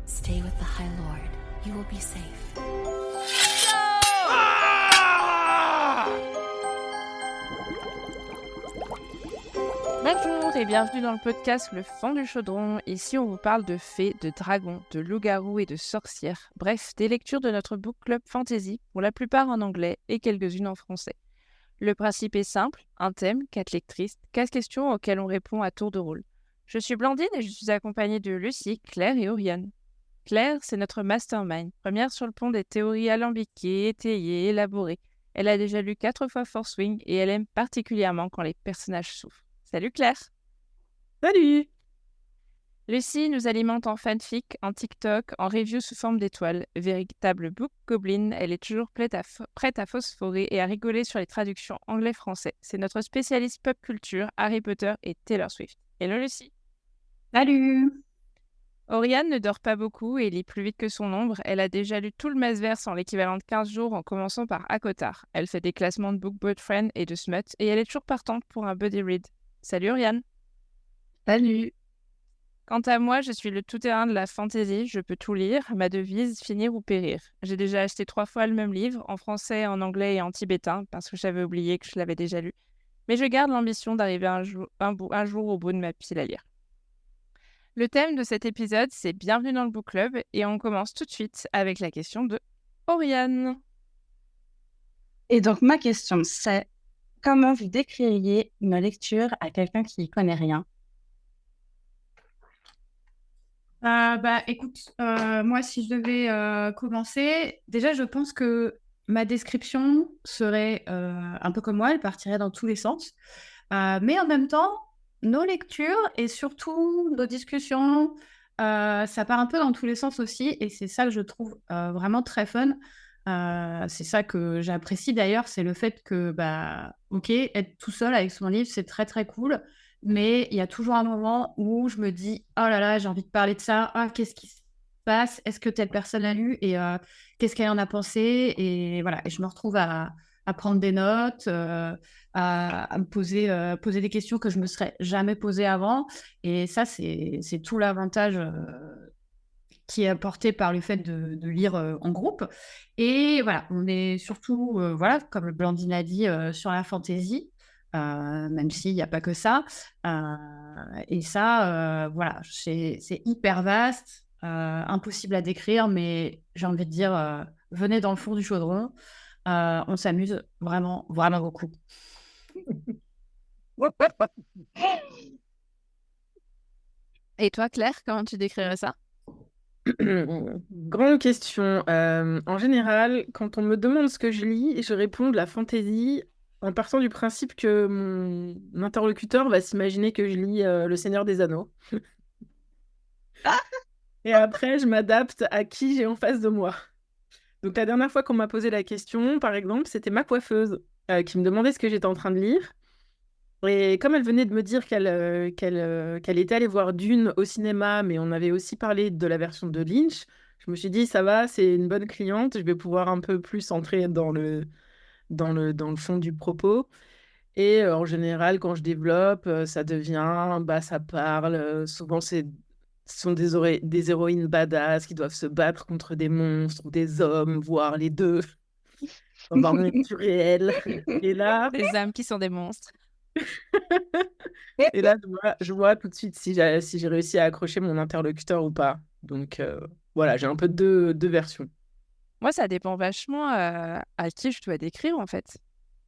Stay with the High Lord. You will be safe. Bonjour et bienvenue dans le podcast Le Fond du Chaudron. Ici, on vous parle de fées, de dragons, de loups-garous et de sorcières. Bref, des lectures de notre book club fantasy, pour la plupart en anglais et quelques-unes en français. Le principe est simple, un thème, 4 lectrices, 4 questions auxquelles on répond à tour de rôle. Je suis Blandine et je suis accompagnée de Lucie, Claire et Oriane. Claire, c'est notre mastermind, première sur le pont des théories alambiquées, étayées, élaborées. Elle a déjà lu 4 fois Force Wing et elle aime particulièrement quand les personnages souffrent. Salut Claire! Salut! Lucie nous alimente en fanfic, en TikTok, en review sous forme d'étoiles. Véritable book goblin, elle est toujours prête à phosphorer et à rigoler sur les traductions anglais-français. C'est notre spécialiste pop culture, Harry Potter et Taylor Swift. Hello Lucie! Salut! Oriane ne dort pas beaucoup et lit plus vite que son ombre. Elle a déjà lu tout le Massverse en l'équivalent de 15 jours en commençant par Akotar. Elle fait des classements de Book Boyfriend et de Smut et elle est toujours partante pour un buddy read. Salut Oriane! Salut! Quant à moi, je suis le tout-terrain de la fantasy, je peux tout lire, ma devise, finir ou périr. J'ai déjà acheté 3 fois le même livre, en français, en anglais et en tibétain, parce que j'avais oublié que je l'avais déjà lu. Mais je garde l'ambition d'arriver un jour au bout de ma pile à lire. Le thème de cet épisode, c'est Bienvenue dans le book club, et on commence tout de suite avec la question de Oriane. Et donc, ma question, c'est comment vous décririez une lecture à quelqu'un qui n'y connaît rien? Écoute, moi, si je devais commencer, déjà, je pense que ma description serait un peu comme moi, elle partirait dans tous les sens. Mais en même temps, nos lectures et surtout nos discussions, ça part un peu dans tous les sens aussi. Et c'est ça que je trouve vraiment très fun. C'est ça que j'apprécie d'ailleurs, c'est le fait que, ok, être tout seul avec son livre, c'est très, très cool. Mais il y a toujours un moment où je me dis, oh là là, j'ai envie de parler de ça. Ah, qu'est-ce qui se passe? Est-ce que telle personne l'a lu? Et qu'est-ce qu'elle en a pensé? Et voilà, et je me retrouve à prendre des notes, à me poser des questions que je me serais jamais posées avant. Et ça, c'est tout l'avantage qui est apporté par le fait de lire en groupe. Et voilà, on est surtout, voilà, comme Blandine a dit, sur la fantaisie. Même s'il n'y a pas que ça. Et ça, voilà, c'est hyper vaste, impossible à décrire, mais j'ai envie de dire, venez dans le fond du chaudron. On s'amuse vraiment, vraiment beaucoup. Et toi Claire, comment tu décrirais ça? Grande question. En général, quand on me demande ce que je lis, je réponds de la fantaisie en partant du principe que mon interlocuteur va s'imaginer que je lis Le Seigneur des Anneaux. Et après, je m'adapte à qui j'ai en face de moi. Donc la dernière fois qu'on m'a posé la question, par exemple, c'était ma coiffeuse qui me demandait ce que j'étais en train de lire. Et comme elle venait de me dire qu'elle était allée voir Dune au cinéma, mais on avait aussi parlé de la version de Lynch, je me suis dit, ça va, c'est une bonne cliente, je vais pouvoir un peu plus entrer dans le fond du propos. Et en général, quand je développe, ça devient, ça parle. Souvent, ce sont des héroïnes badass qui doivent se battre contre des monstres ou des hommes, voire les deux, dans un monde réel. Et là... Des âmes qui sont des monstres. Et là, je vois tout de suite si j'ai réussi à accrocher mon interlocuteur ou pas. Donc voilà, j'ai un peu deux versions. Moi, ça dépend vachement à qui je dois décrire, en fait.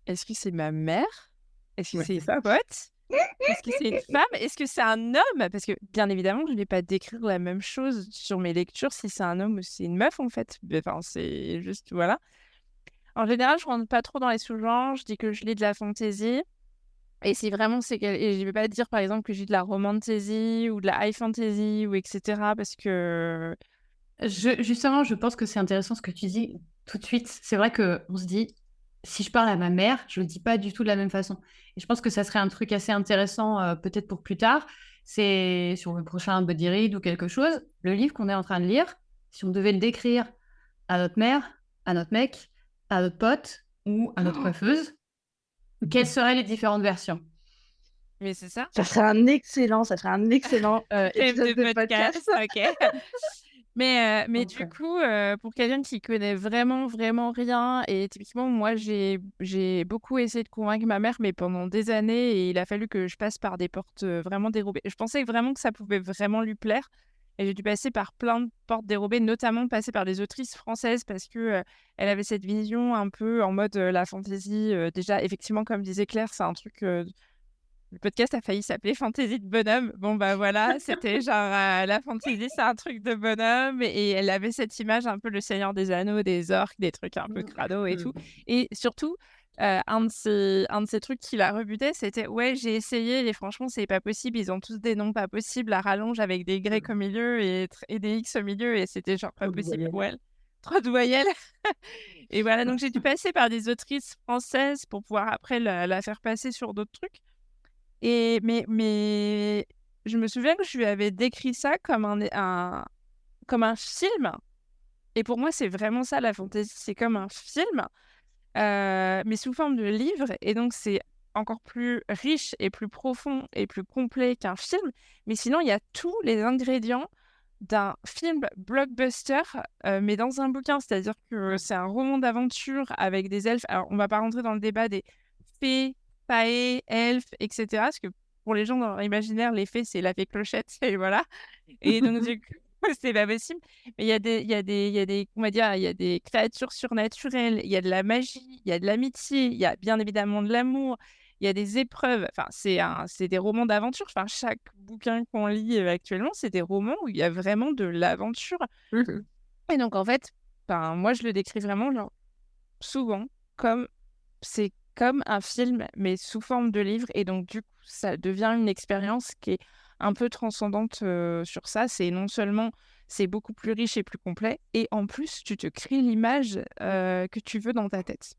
Est-ce que c'est ma mère? Est-ce que Ouais, c'est c'est ça. une pote? Est-ce que c'est une femme? Est-ce que c'est un homme? Parce que, bien évidemment, je ne vais pas décrire la même chose sur mes lectures si c'est un homme ou si c'est une meuf, en fait. Enfin, c'est juste, voilà. En général, je rentre pas trop dans les sous-genres. Je dis que je lis de la fantasy. Et si vraiment et je vais pas dire, par exemple, que je lis de la romantasy ou de la high fantasy ou etc. Parce que... Justement, je pense que c'est intéressant ce que tu dis tout de suite. C'est vrai qu'on se dit, si je parle à ma mère, je ne le dis pas du tout de la même façon. Et je pense que ça serait un truc assez intéressant, peut-être pour plus tard. C'est sur le prochain buddy read ou quelque chose, le livre qu'on est en train de lire, si on devait le décrire à notre mère, à notre mec, à notre pote ou à notre coiffeuse, quelles seraient les différentes versions? Mais c'est ça. Ça serait un excellent Thème épisode de podcast. Ok. Mais Donc, du coup, pour quelqu'un qui connaît vraiment, vraiment rien, et typiquement, moi, j'ai beaucoup essayé de convaincre ma mère, mais pendant des années, et il a fallu que je passe par des portes vraiment dérobées. Je pensais vraiment que ça pouvait vraiment lui plaire, et j'ai dû passer par plein de portes dérobées, notamment passer par des autrices françaises, parce que elle avait cette vision un peu en mode la fantaisie. Déjà, effectivement, comme disait Claire, c'est un truc... le podcast a failli s'appeler Fantaisie de bonhomme. Bon, bah voilà, c'était genre la fantaisie, c'est un truc de bonhomme. Et elle avait cette image un peu le Seigneur des Anneaux, des orques, des trucs un peu crado et tout. Et surtout, un de ces trucs qui la rebutait, c'était ouais, j'ai essayé et franchement, c'est pas possible. Ils ont tous des noms pas possibles à rallonge avec des grecs au milieu et des x au milieu. Et c'était genre pas possible pour elle. Trop de voyelles. Et voilà, donc j'ai dû passer par des autrices françaises pour pouvoir après la faire passer sur d'autres trucs. Mais je me souviens que je lui avais décrit ça comme comme un film. Et pour moi, c'est vraiment ça, la fantaisie. C'est comme un film, mais sous forme de livre. Et donc, c'est encore plus riche et plus profond et plus complet qu'un film. Mais sinon, il y a tous les ingrédients d'un film blockbuster, mais dans un bouquin. C'est-à-dire que c'est un roman d'aventure avec des elfes. Alors, on va pas rentrer dans le débat des fées, paées, elfes, etc. Parce que pour les gens dans leur imaginaire, les fées, c'est la fée Clochette, et voilà. Et donc, du coup, c'est pas possible. Mais on va dire, il y a des créatures surnaturelles, il y a de la magie, il y a de l'amitié, il y a bien évidemment de l'amour, il y a des épreuves. Enfin, c'est des romans d'aventure. Enfin, chaque bouquin qu'on lit actuellement, c'est des romans où il y a vraiment de l'aventure. Et donc, en fait, moi, je le décris vraiment, genre, souvent, c'est comme un film, mais sous forme de livre. Et donc, du coup, ça devient une expérience qui est un peu transcendante sur ça. C'est non seulement, c'est beaucoup plus riche et plus complet, et en plus, tu te crées l'image que tu veux dans ta tête.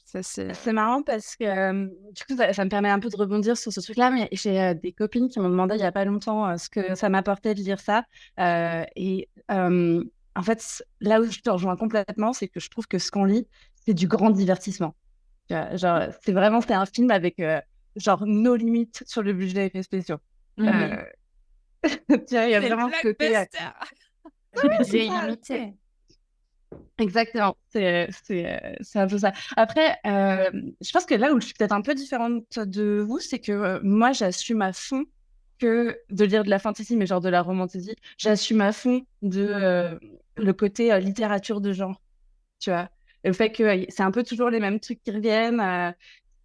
Ça, c'est... c'est marrant parce que du coup, ça me permet un peu de rebondir sur ce truc-là, mais j'ai des copines qui m'ont demandé il n'y a pas longtemps ce que ça m'apportait de lire ça. En fait, là où je te rejoins complètement, c'est que je trouve que ce qu'on lit, c'est du grand divertissement. Tu vois, genre, c'est un film avec genre nos limites sur le budget d'effets spéciaux. Tu vois, il y a C'est vraiment ce côté. blockbuster. Budget illimité. Exactement, c'est un peu ça. Après, je pense que là où je suis peut-être un peu différente de vous, c'est que moi, j'assume à fond que de lire de la fantasy, mais genre de la romantasy, j'assume à fond le côté littérature de genre, tu vois. Le fait que c'est un peu toujours les mêmes trucs qui reviennent.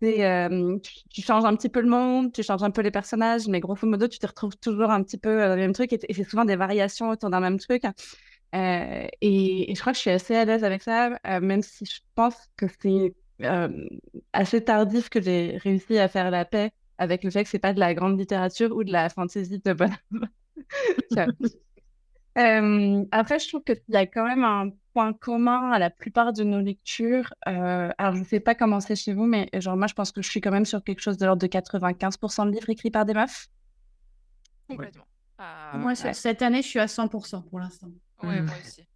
Tu changes un petit peu le monde, tu changes un peu les personnages, mais grosso modo, tu te retrouves toujours un petit peu dans les mêmes trucs et c'est souvent des variations autour d'un même truc. Et je crois que je suis assez à l'aise avec ça, même si je pense que c'est assez tardif que j'ai réussi à faire la paix avec le fait que c'est pas de la grande littérature ou de la fantasy de bonhomme. Après, je trouve qu'il y a quand même un point commun à la plupart de nos lectures. Alors, je ne sais pas comment c'est chez vous, mais genre, moi, je pense que je suis quand même sur quelque chose de l'ordre de 95% de livres écrits par des meufs. Complètement. Moi, cette année, je suis à 100% pour l'instant. Ouais, moi aussi.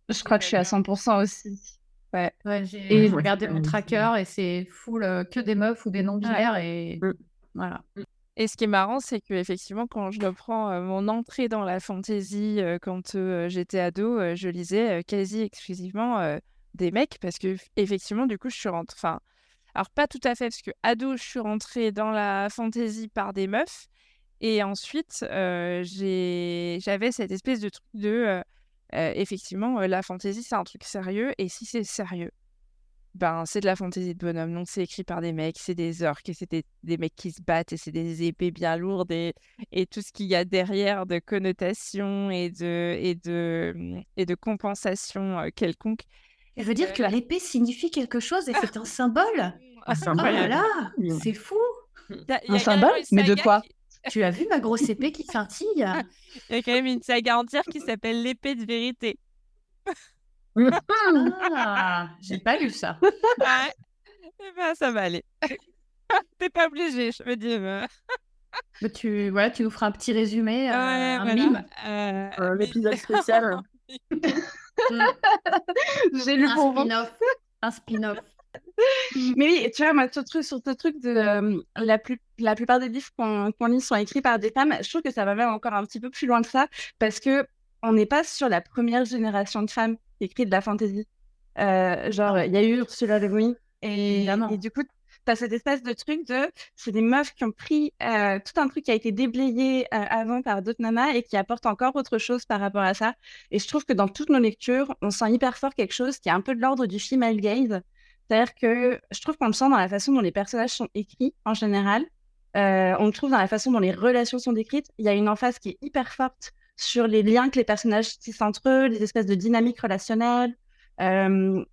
Je crois que je suis à 100% aussi. Ouais. Ouais, j'ai regardé mon tracker et c'est full que des meufs ou des non-binaires et voilà. Et ce qui est marrant, c'est que effectivement, quand je reprends mon entrée dans la fantasy quand j'étais ado, je lisais quasi exclusivement des mecs parce que effectivement, du coup, je suis rentrée. Enfin, alors pas tout à fait parce que ado, je suis rentrée dans la fantasy par des meufs et ensuite j'avais cette espèce de truc de effectivement, la fantasy c'est un truc sérieux et si c'est sérieux. Ben, c'est de la fantaisie de bonhomme, donc c'est écrit par des mecs, c'est des orques, et c'est des mecs qui se battent, et c'est des épées bien lourdes, et tout ce qu'il y a derrière de connotations et de compensations quelconques. Je veux dire que l'épée signifie quelque chose et c'est un symbole. Ah, c'est Oh là incroyable. là, c'est fou. Il y a Un carrément symbole? une Mais de saga quoi? Tu as vu ma grosse épée qui scintille? Il y a quand même une saga entière qui s'appelle l'épée de vérité. Ah, j'ai pas lu ça. Ouais, et ben ça va aller. T'es pas obligé, je veux dire. Mais tu nous feras un petit résumé, Ouais, un voilà. mime. L'épisode spécial. J'ai lu pour vous. Un spin-off. Mais oui, tu vois, moi, sur ce truc de la plupart des livres qu'on lit sont écrits par des femmes, je trouve que ça va même encore un petit peu plus loin que ça, parce que on n'est pas sur la première génération de femmes qui écrit de la fantasy. Genre, il y a eu Ursula Le Guin Évidemment. et du coup, t'as cette espèce de truc c'est des meufs qui ont pris tout un truc qui a été déblayé avant par d'autres nanas et qui apportent encore autre chose par rapport à ça. Et je trouve que dans toutes nos lectures, on sent hyper fort quelque chose qui est un peu de l'ordre du female gaze. C'est-à-dire que je trouve qu'on le sent dans la façon dont les personnages sont écrits en général. On le trouve dans la façon dont les relations sont décrites. Il y a une emphase qui est hyper forte sur les liens que les personnages tissent entre eux, les espèces de dynamiques relationnelles. Et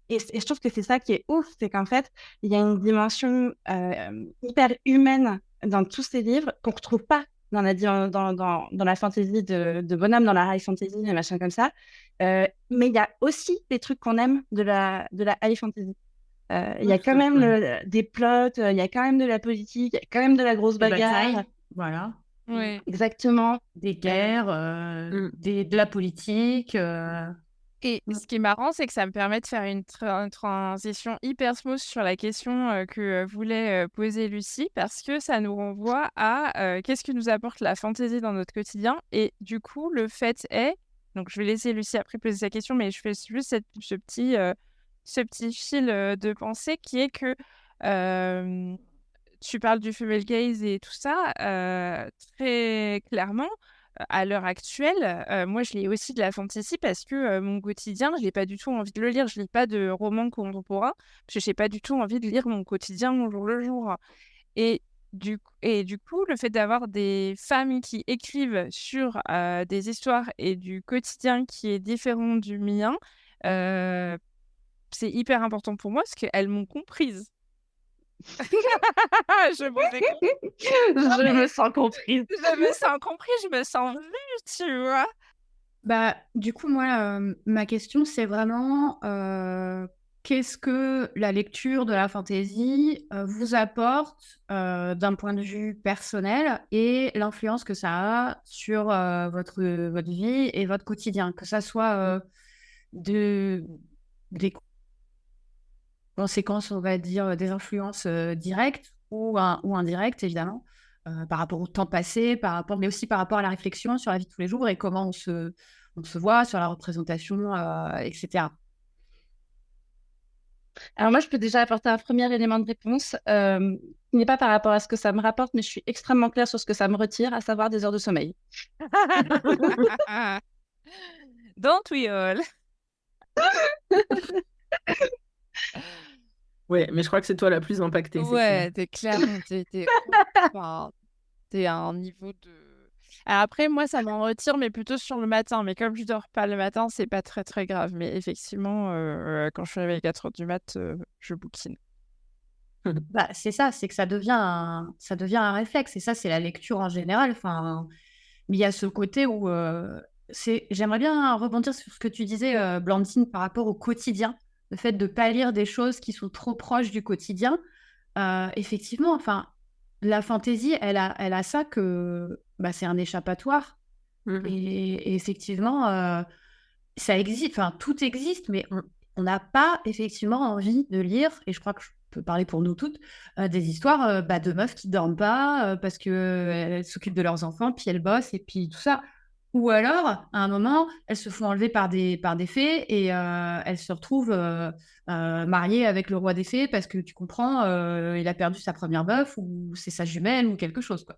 je trouve que c'est ça qui est ouf, c'est qu'en fait, il y a une dimension hyper humaine dans tous ces livres qu'on ne retrouve pas dans la fantasy de bonhomme, dans la high fantasy, des machins comme ça. Mais il y a aussi des trucs qu'on aime de la high fantasy. Il y a quand même des plots, il y a quand même de la politique, il y a quand même de la grosse Des bagarre. batailles, voilà. Ouais. Exactement. Des guerres, de la politique. Et ce qui est marrant, c'est que ça me permet de faire une transition hyper smooth sur la question que voulait poser Lucie, parce que ça nous renvoie à qu'est-ce que nous apporte la fantaisie dans notre quotidien. Et du coup, le fait est, donc je vais laisser Lucie après poser sa question, mais je fais juste ce petit fil de pensée qui est que tu parles du female gaze et tout ça, très clairement, à l'heure actuelle, moi je lis aussi de la fantasy parce que mon quotidien, je n'ai pas du tout envie de le lire. Je lis pas de romans contemporains parce que je n'ai pas du tout envie de lire mon quotidien au jour le jour. Et du coup, le fait d'avoir des femmes qui écrivent sur des histoires et du quotidien qui est différent du mien, c'est hyper important pour moi parce qu'elles m'ont comprise. Je vous ai compris. Je me sens comprise. Je me sens compris, je me sens vue, tu vois. Bah, du coup, moi, ma question, c'est vraiment qu'est-ce que la lecture de la fantasy vous apporte d'un point de vue personnel et l'influence que ça a sur votre vie et votre quotidien, que ça soit des conséquences, on va dire, des influences directes ou indirectes, évidemment, par rapport au temps passé, mais aussi par rapport à la réflexion sur la vie de tous les jours et comment on se voit sur la représentation, etc. Alors moi, je peux déjà apporter un premier élément de réponse qui n'est pas par rapport à ce que ça me rapporte, mais je suis extrêmement claire sur ce que ça me retire, à savoir des heures de sommeil. Don't we all? Ouais, mais je crois que c'est toi la plus impactée. c'est Ouais, t'es clairement, enfin, t'es à un niveau de... Alors après, moi, ça m'en retire, mais plutôt sur le matin. Mais comme je dors pas le matin, c'est pas très, très grave. Mais effectivement, quand je suis réveillée à 4 heures du mat, je bouquine. Bah, c'est ça, c'est que ça devient un réflexe. Et ça, c'est la lecture en général. Enfin, mais il y a ce côté où j'aimerais bien rebondir sur ce que tu disais, Blandine, par rapport au quotidien. Le fait de ne pas lire des choses qui sont trop proches du quotidien. Effectivement, enfin, la fantaisie, elle a ça que bah, c'est un échappatoire. Et effectivement, ça existe, enfin, tout existe, mais on n'a pas effectivement envie de lire, et je crois que je peux parler pour nous toutes, des histoires bah, de meufs qui dorment pas parce qu'elles s'occupent de leurs enfants, puis elles bossent, et puis tout ça. Ou alors, à un moment, elles se font enlever par des fées et elles se retrouvent mariées avec le roi des fées parce que tu comprends, il a perdu sa première meuf ou c'est sa jumelle ou quelque chose, quoi.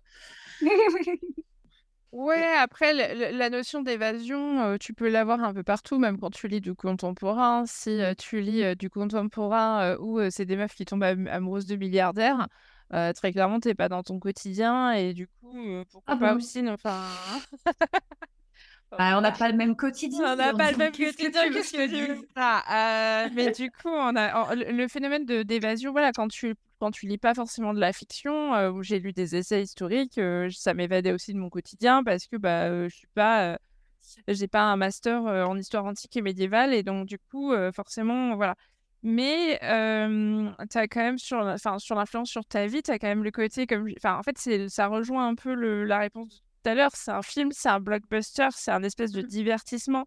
Ouais, après, la notion d'évasion, tu peux l'avoir un peu partout, même quand tu lis du contemporain. Si tu lis du contemporain où c'est des meufs qui tombent amoureuses de milliardaires, très clairement, t'es pas dans ton quotidien et du coup, pourquoi pas aussi, enfin... Bah, on n'a pas le même quotidien. On n'a pas le même Qu'est-ce que quotidien, tu veux qu'est-ce que que je te tu veux dise? mais du coup, le phénomène d'évasion, voilà, quand tu lis pas forcément de la fiction, où j'ai lu des essais historiques, ça m'évadait aussi de mon quotidien parce que je suis pas, j'ai pas un master en histoire antique et médiévale et donc du coup, forcément, voilà. Mais t'as quand même sur l'influence sur ta vie, t'as quand même le côté en fait, ça rejoint un peu la réponse tout à l'heure. C'est un film, c'est un blockbuster, c'est un espèce de divertissement.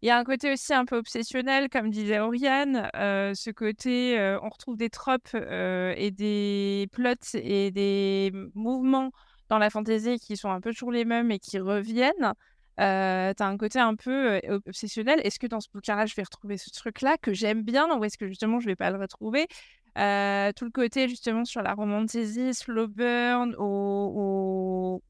Il y a un côté aussi un peu obsessionnel, comme disait Oriane, ce côté, on retrouve des tropes et des plots et des mouvements dans la fantasy qui sont un peu toujours les mêmes et qui reviennent. t'as un côté un peu obsessionnel. Est-ce que dans ce bouquin-là, je vais retrouver ce truc-là que j'aime bien ou est-ce que justement, je vais pas le retrouver? Tout le côté justement sur la romantésie, slow burn, ou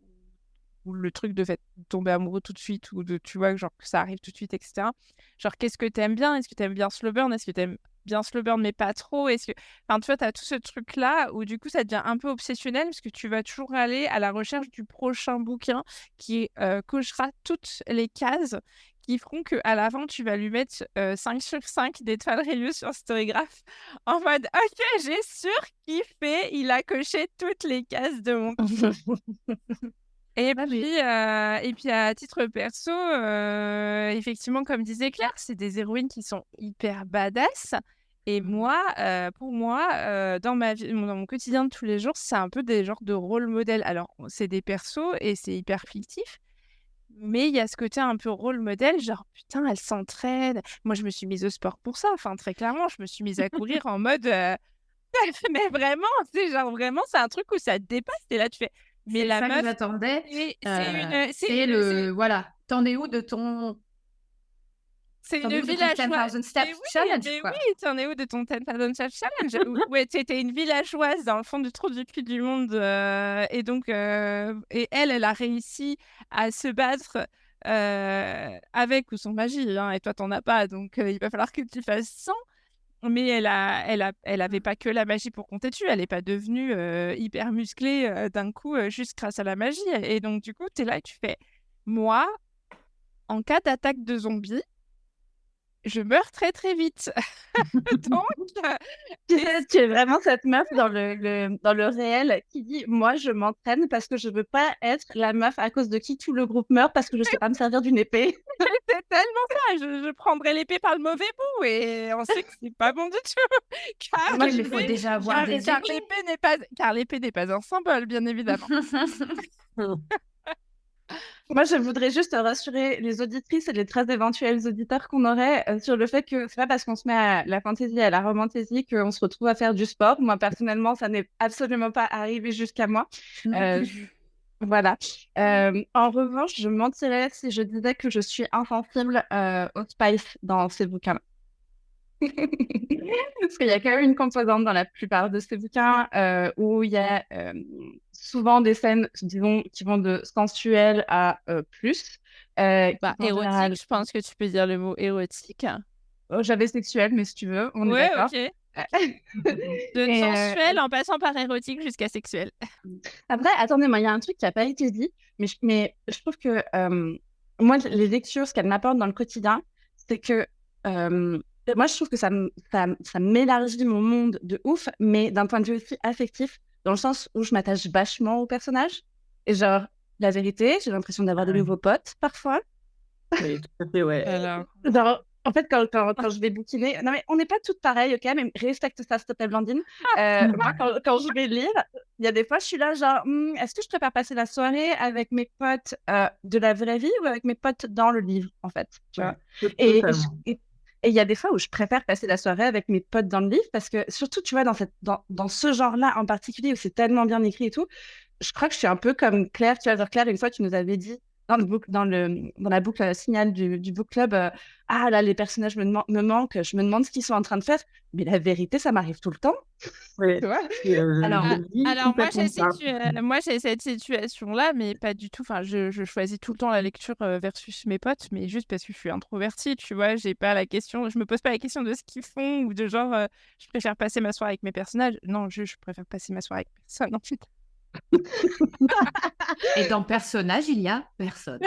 le truc de fait tomber amoureux tout de suite ou de tu vois genre que ça arrive tout de suite, etc. Genre qu'est-ce que t'aimes bien? Est-ce que t'aimes bien slow burn? Est-ce que t'aimes bien slow burn mais pas trop? Est-ce que enfin tu vois t'as tout ce truc là où du coup ça devient un peu obsessionnel parce que tu vas toujours aller à la recherche du prochain bouquin qui cochera toutes les cases qui feront qu'à la fin tu vas lui mettre 5 sur 5 d'étoiles rayures sur Storygraph en mode ok j'ai surkiffé, il a coché toutes les cases de mon kiff. Et puis à titre perso, effectivement, comme disait Claire, c'est des héroïnes qui sont hyper badass. Et moi, pour moi, dans ma vie, dans mon quotidien de tous les jours, c'est un peu des genres de rôle modèle. Alors, c'est des persos et c'est hyper fictif, mais il y a ce côté un peu rôle modèle, genre putain, elle s'entraîne. Moi, je me suis mise au sport pour ça. Enfin, très clairement, je me suis mise à courir en mode, mais vraiment, c'est genre vraiment, c'est un truc où ça te dépasse. Et là, tu fais, mais C'est la ça que meuf. j'attendais. C'est une Voilà. T'en es où de ton... C'est T'en une es où de ton villageoise. 10,000 Steps Challenge, Mais quoi. oui, t'en es où de ton 10,000 Steps Challenge? Ouais, t'étais une villageoise dans le fond du trou du cul du monde. Et donc, et elle a réussi à se battre avec ou sans magie. Hein, et toi, t'en as pas. Donc, il va falloir que tu fasses sans. Mais elle avait pas que la magie pour compter dessus. Elle n'est pas devenue hyper musclée d'un coup juste grâce à la magie. Et donc, du coup, t'es là et tu fais, moi, en cas d'attaque de zombies, je meurs très très vite. Donc, Tu es vraiment cette meuf dans le réel qui dit moi je m'entraîne parce que je veux pas être la meuf à cause de qui tout le groupe meurt parce que je sais pas me servir d'une épée. c'est tellement ça. Je prendrais l'épée par le mauvais bout et on sait que c'est pas bon du tout. Car Moi, il faut déjà avoir des car épées. l'épée n'est pas un symbole, bien évidemment. Moi, je voudrais juste rassurer les auditrices et les très éventuels auditeurs qu'on aurait sur le fait que c'est pas parce qu'on se met à la fantaisie et à la romantésie qu'on se retrouve à faire du sport. Moi, personnellement, ça n'est absolument pas arrivé jusqu'à moi. Non Euh, Voilà. En revanche, je mentirais si je disais que je suis insensible au spice dans ces bouquins. Parce qu'il y a quand même une composante dans la plupart de ces bouquins où il y a souvent des scènes, disons, qui vont de sensuel à plus. Qui sont en Érotique, général- je pense que tu peux dire le mot érotique. Oh, j'avais sexuel, mais si tu veux, on est Ouais, d'accord. ok. De Et, sensuel en passant par érotique jusqu'à sexuel. Après, attendez-moi, il y a un truc qui n'a pas été dit, mais je trouve que moi, les lectures, ce qu'elles m'apportent dans le quotidien, c'est que moi, je trouve que ça m'élargit mon monde de ouf, mais d'un point de vue aussi affectif, dans le sens où je m'attache vachement aux personnages. Et genre, la vérité, j'ai l'impression d'avoir de nouveaux potes parfois. Oui, tout à fait, ouais. Alors, Genre, en fait, quand je vais bouquiner, non mais on n'est pas toutes pareilles, ok, mais respecte ça, s'il te plaît, Blandine. Moi, quand je vais lire, il y a des fois, je suis là, genre, est-ce que je préfère passer la soirée avec mes potes de la vraie vie ou avec mes potes dans le livre, en fait, tu vois. Et il y a des fois où je préfère passer la soirée avec mes potes dans le livre parce que, surtout, tu vois, dans ce genre-là en particulier où c'est tellement bien écrit et tout, je crois que je suis un peu comme Claire, tu vois, genre Claire, une fois, tu nous avais dit dans la boucle signal du book club, ah là, les personnages me manquent, je me demande ce qu'ils sont en train de faire. Mais la vérité, ça m'arrive tout le temps. Ouais. Tu vois alors moi, Complètement ça. moi, j'ai cette situation-là, mais pas du tout. Enfin, je choisis tout le temps la lecture versus mes potes, mais juste parce que je suis introvertie, tu vois. J'ai pas la question, je me pose pas la question de ce qu'ils font ou de genre, je préfère passer ma soirée avec mes personnages. Non, je préfère passer ma soirée avec personne, en fait. Et dans personnage, il y a personne.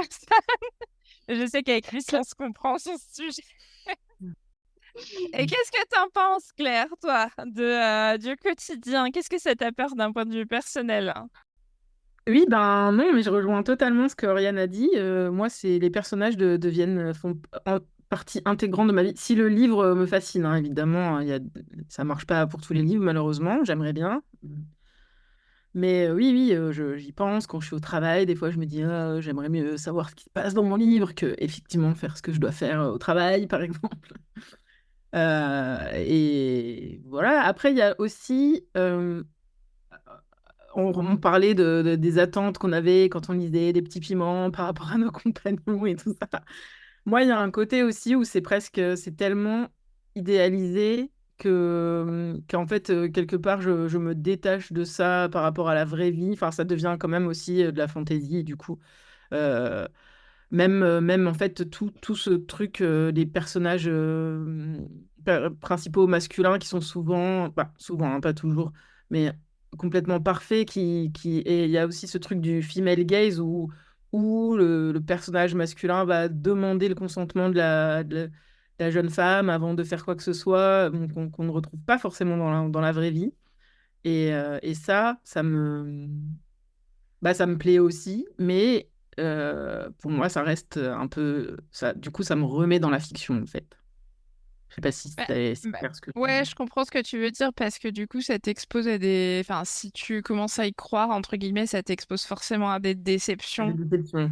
Je sais qu'avec lui, on se comprend sur ce sujet. Et qu'est-ce que t'en penses, Claire, toi, du quotidien? Qu'est-ce que ça t'apporte d'un point de vue personnel? Oui, ben non, mais je rejoins totalement ce que Oriane a dit. Moi, les personnages font partie intégrante de ma vie. Si le livre me fascine, hein, évidemment, ça marche pas pour tous les livres, malheureusement. J'aimerais bien. Mais oui, j'y pense quand je suis au travail. Des fois, je me dis, ah, j'aimerais mieux savoir ce qui se passe dans mon livre que effectivement faire ce que je dois faire au travail, par exemple. Et voilà. Après, il y a aussi on parlait des attentes qu'on avait quand on lisait des petits piments par rapport à nos compagnons et tout ça. Moi, il y a un côté aussi où c'est tellement idéalisé qu'en fait, quelque part, je me détache de ça par rapport à la vraie vie. Enfin, ça devient quand même aussi de la fantaisie, du coup. Euh, même en fait, tout ce truc des personnages principaux masculins qui sont souvent, bah, souvent, hein, pas toujours, mais complètement parfaits, et il y a aussi ce truc du female gaze où le personnage masculin va demander le consentement de la jeune femme avant de faire quoi que ce soit, qu'on ne retrouve pas forcément dans la vraie vie. Et ça me plaît aussi, mais pour moi, ça reste un peu... Ça, du coup, ça me remet dans la fiction, en fait. Je sais pas si Bah, c'est bah, clair ce que je ouais, dis. je comprends ce que tu veux dire parce que du coup, ça t'expose à des. Enfin, si tu commences à y croire, entre guillemets, ça t'expose forcément à des Des déceptions. déceptions.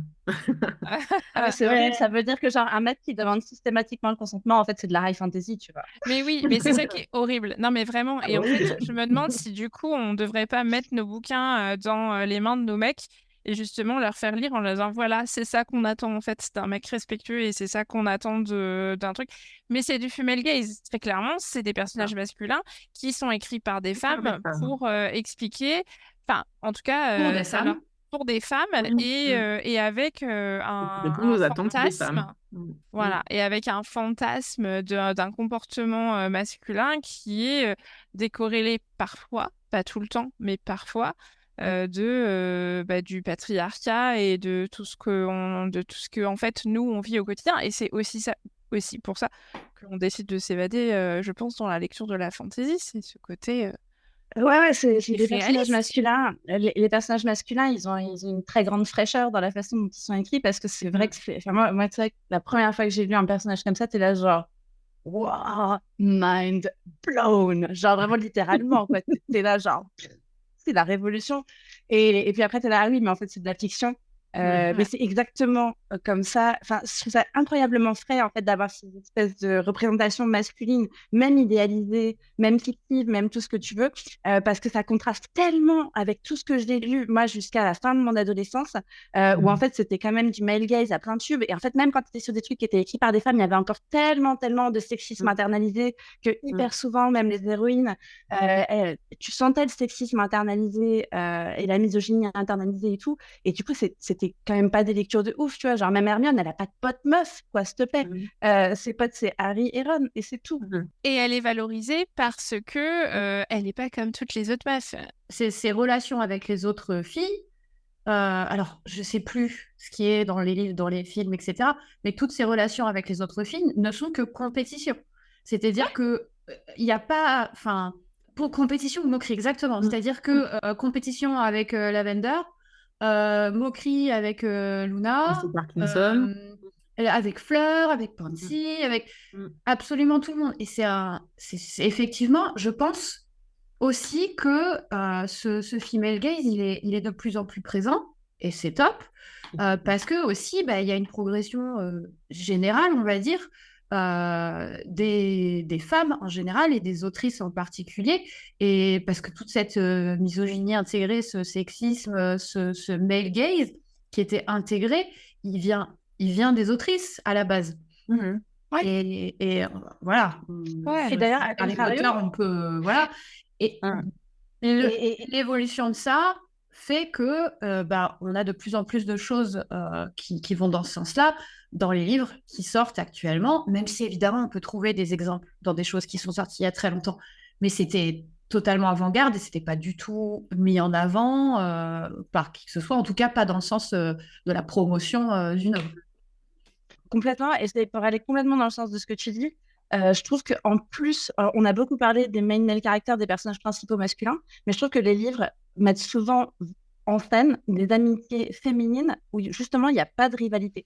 Ah, mais c'est horrible, ça veut dire que genre un mec qui demande systématiquement le consentement, en fait, c'est de la high fantasy, tu vois. Mais oui, mais c'est ça qui est horrible. Non, mais vraiment. Et en fait, je me demande si du coup, on devrait pas mettre nos bouquins dans les mains de nos mecs et justement leur faire lire en leur disant voilà, c'est ça qu'on attend en fait d'un mec respectueux et c'est ça qu'on attend d'un truc. Mais c'est du female gaze. Très clairement, c'est des personnages masculins qui sont écrits par des femmes pour expliquer, enfin, en tout cas, Pour des ça leur femmes. pour des femmes et avec Répondre un aux attentes des femmes. fantasme. Voilà, et avec un fantasme d'un comportement masculin qui est décorrélé parfois, pas tout le temps, mais parfois, du patriarcat et de tout ce que en fait nous on vit au quotidien. Et c'est aussi pour ça qu'on décide de s'évader, je pense, dans la lecture de la fantasy, c'est ce côté Ouais, c'est des personnages réaliste. masculins. Les personnages masculins, ils ont une très grande fraîcheur dans la façon dont ils sont écrits parce que c'est vrai que enfin, moi, c'est vrai que la première fois que j'ai lu un personnage comme ça, t'es là genre, wow, mind blown. Genre vraiment littéralement, quoi. T'es là genre, c'est la révolution. Et puis après, t'es là, ah oui, mais en fait, c'est de la fiction. Mais c'est exactement comme ça. Enfin, je trouve ça incroyablement frais en fait d'avoir ces espèces de représentations masculines, même idéalisées, même fictives, même tout ce que tu veux, parce que ça contraste tellement avec tout ce que j'ai lu moi jusqu'à la fin de mon adolescence, où en fait c'était quand même du male gaze à plein de tubes. Et en fait, même quand tu étais sur des trucs qui étaient écrits par des femmes, il y avait encore tellement de sexisme internalisé que hyper souvent, même les héroïnes, tu sentais le sexisme internalisé et la misogynie internalisée et tout. Et du coup, c'était quand même pas des lectures de ouf, tu vois. Genre, même Hermione, elle a pas de pote meuf, quoi, s'il te plaît. Ses potes, c'est Harry et Ron, et c'est tout. Et elle est valorisée parce que elle n'est pas comme toutes les autres meufs. Ses relations avec les autres filles, alors je sais plus ce qui est dans les livres, dans les films, etc. Mais toutes ces relations avec les autres filles ne sont que compétition. C'est-à-dire que il n'y a pas, enfin, pour compétition ou moquerie, exactement. C'est-à-dire que compétition avec Lavender, moquerie avec Luna, C'est Parkinson. avec Fleur, avec Pansy, avec absolument tout le monde. Et c'est effectivement, je pense aussi que ce female gaze, il est de plus en plus présent, et c'est top, parce que aussi, bah, il y a une progression générale, on va dire, des femmes en général et des autrices en particulier, et parce que toute cette misogynie intégrée, ce sexisme, ce male gaze qui était intégré, il vient des autrices à la base. Ouais. Et voilà. Ouais. Et d'ailleurs, à Harry contrario, Potter, on peut. Voilà. Et l'évolution de ça fait que on a de plus en plus de choses qui vont dans ce sens-là dans les livres qui sortent actuellement, même si évidemment on peut trouver des exemples dans des choses qui sont sorties il y a très longtemps. Mais c'était totalement avant-garde et c'était pas du tout mis en avant par qui que ce soit, en tout cas pas dans le sens de la promotion d'une œuvre. complètement, et c'est pour aller complètement dans le sens de ce que tu dis. Je trouve qu'en plus, on a beaucoup parlé des main male caractères, des personnages principaux masculins, mais je trouve que les livres mettent souvent en scène des amitiés féminines où justement il n'y a pas de rivalité.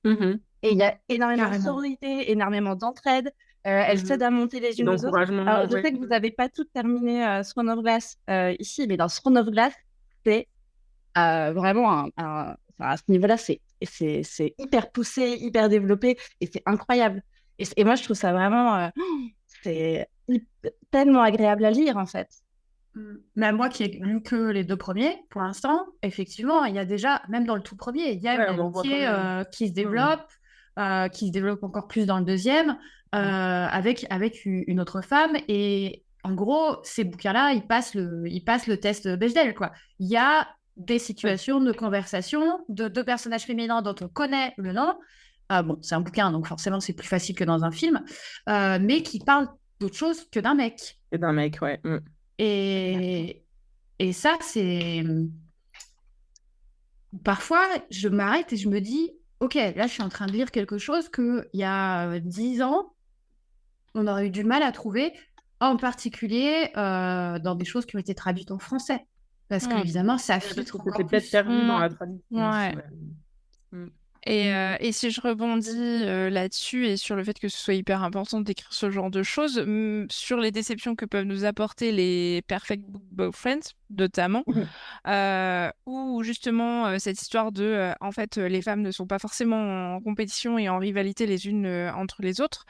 Et il y a énormément de Carrément. sororité, énormément d'entraide. Elles s'aident à monter les unes aux autres. D'encouragement. Alors, je ouais. sais que vous n'avez pas toutes terminé Throne of Glass ici, mais dans Throne of Glass, c'est vraiment à ce niveau-là, c'est hyper poussé, hyper développé, et c'est incroyable. Et moi, je trouve ça vraiment, c'est tellement agréable à lire, en fait. Mais moi qui ai lu que les 2 premiers, pour l'instant, effectivement, il y a déjà, même dans le tout premier, il y a Ouais, une on en voit quand amitié même. qui se développe encore plus dans le deuxième, avec une autre femme. Et en gros, ces bouquins-là, ils passent le test Bechdel, quoi. Il y a des situations de conversation de 2 personnages féminins dont on connaît le nom. Bon, c'est un bouquin, donc forcément, c'est plus facile que dans un film, mais qui parlent d'autre chose que d'un mec. Et d'un mec, ouais. Et, et ça, c'est... Parfois, je m'arrête et je me dis, OK, là, je suis en train de lire quelque chose qu'il y a 10 ans, on aurait eu du mal à trouver, en particulier dans des choses qui ont été traduites en français. Parce qu'évidemment, ça Parce filtre que c'était encore peut-être plus. perdu dans la traduction aussi, Ouais. ouais. Et si je rebondis là-dessus et sur le fait que ce soit hyper important d'écrire ce genre de choses, sur les déceptions que peuvent nous apporter les Perfect Book Boyfriends, notamment, où justement cette histoire de, en fait, les femmes ne sont pas forcément en compétition et en rivalité les unes entre les autres.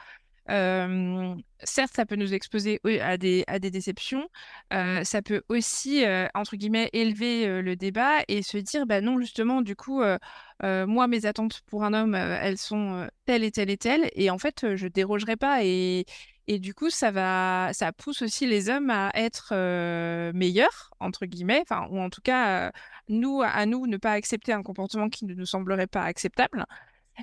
Certes, ça peut nous exposer à des déceptions. Ça peut aussi, entre guillemets, élever le débat et se dire, bah non, justement, du coup, moi, mes attentes pour un homme, elles sont telles et telles et telles. Et en fait, je dérogerai pas. Et du coup, ça pousse aussi les hommes à être meilleurs, entre guillemets, enfin, ou en tout cas, à nous, ne pas accepter un comportement qui ne nous semblerait pas acceptable.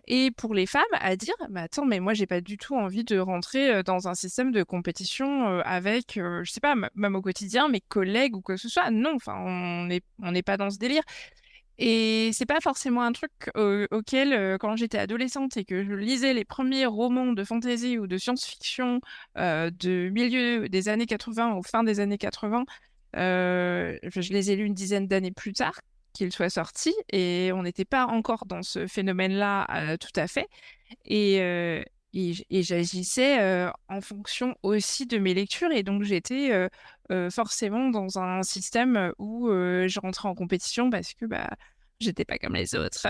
Et pour les femmes, à dire, mais attends, mais moi, j'ai pas du tout envie de rentrer dans un système de compétition avec, je sais pas, même au quotidien, mes collègues ou quoi que ce soit. Non, enfin, on n'est pas dans ce délire. Et c'est pas forcément un truc auquel, quand j'étais adolescente et que je lisais les premiers romans de fantasy ou de science-fiction de milieu des années 80 ou fin des années 80, je les ai lus une dizaine d'années plus tard qu'ils soient sortis et on n'était pas encore dans ce phénomène-là tout à fait. Et, et j'agissais en fonction aussi de mes lectures et donc j'étais forcément dans un système où je rentrais en compétition parce que bah, j'étais pas comme les autres,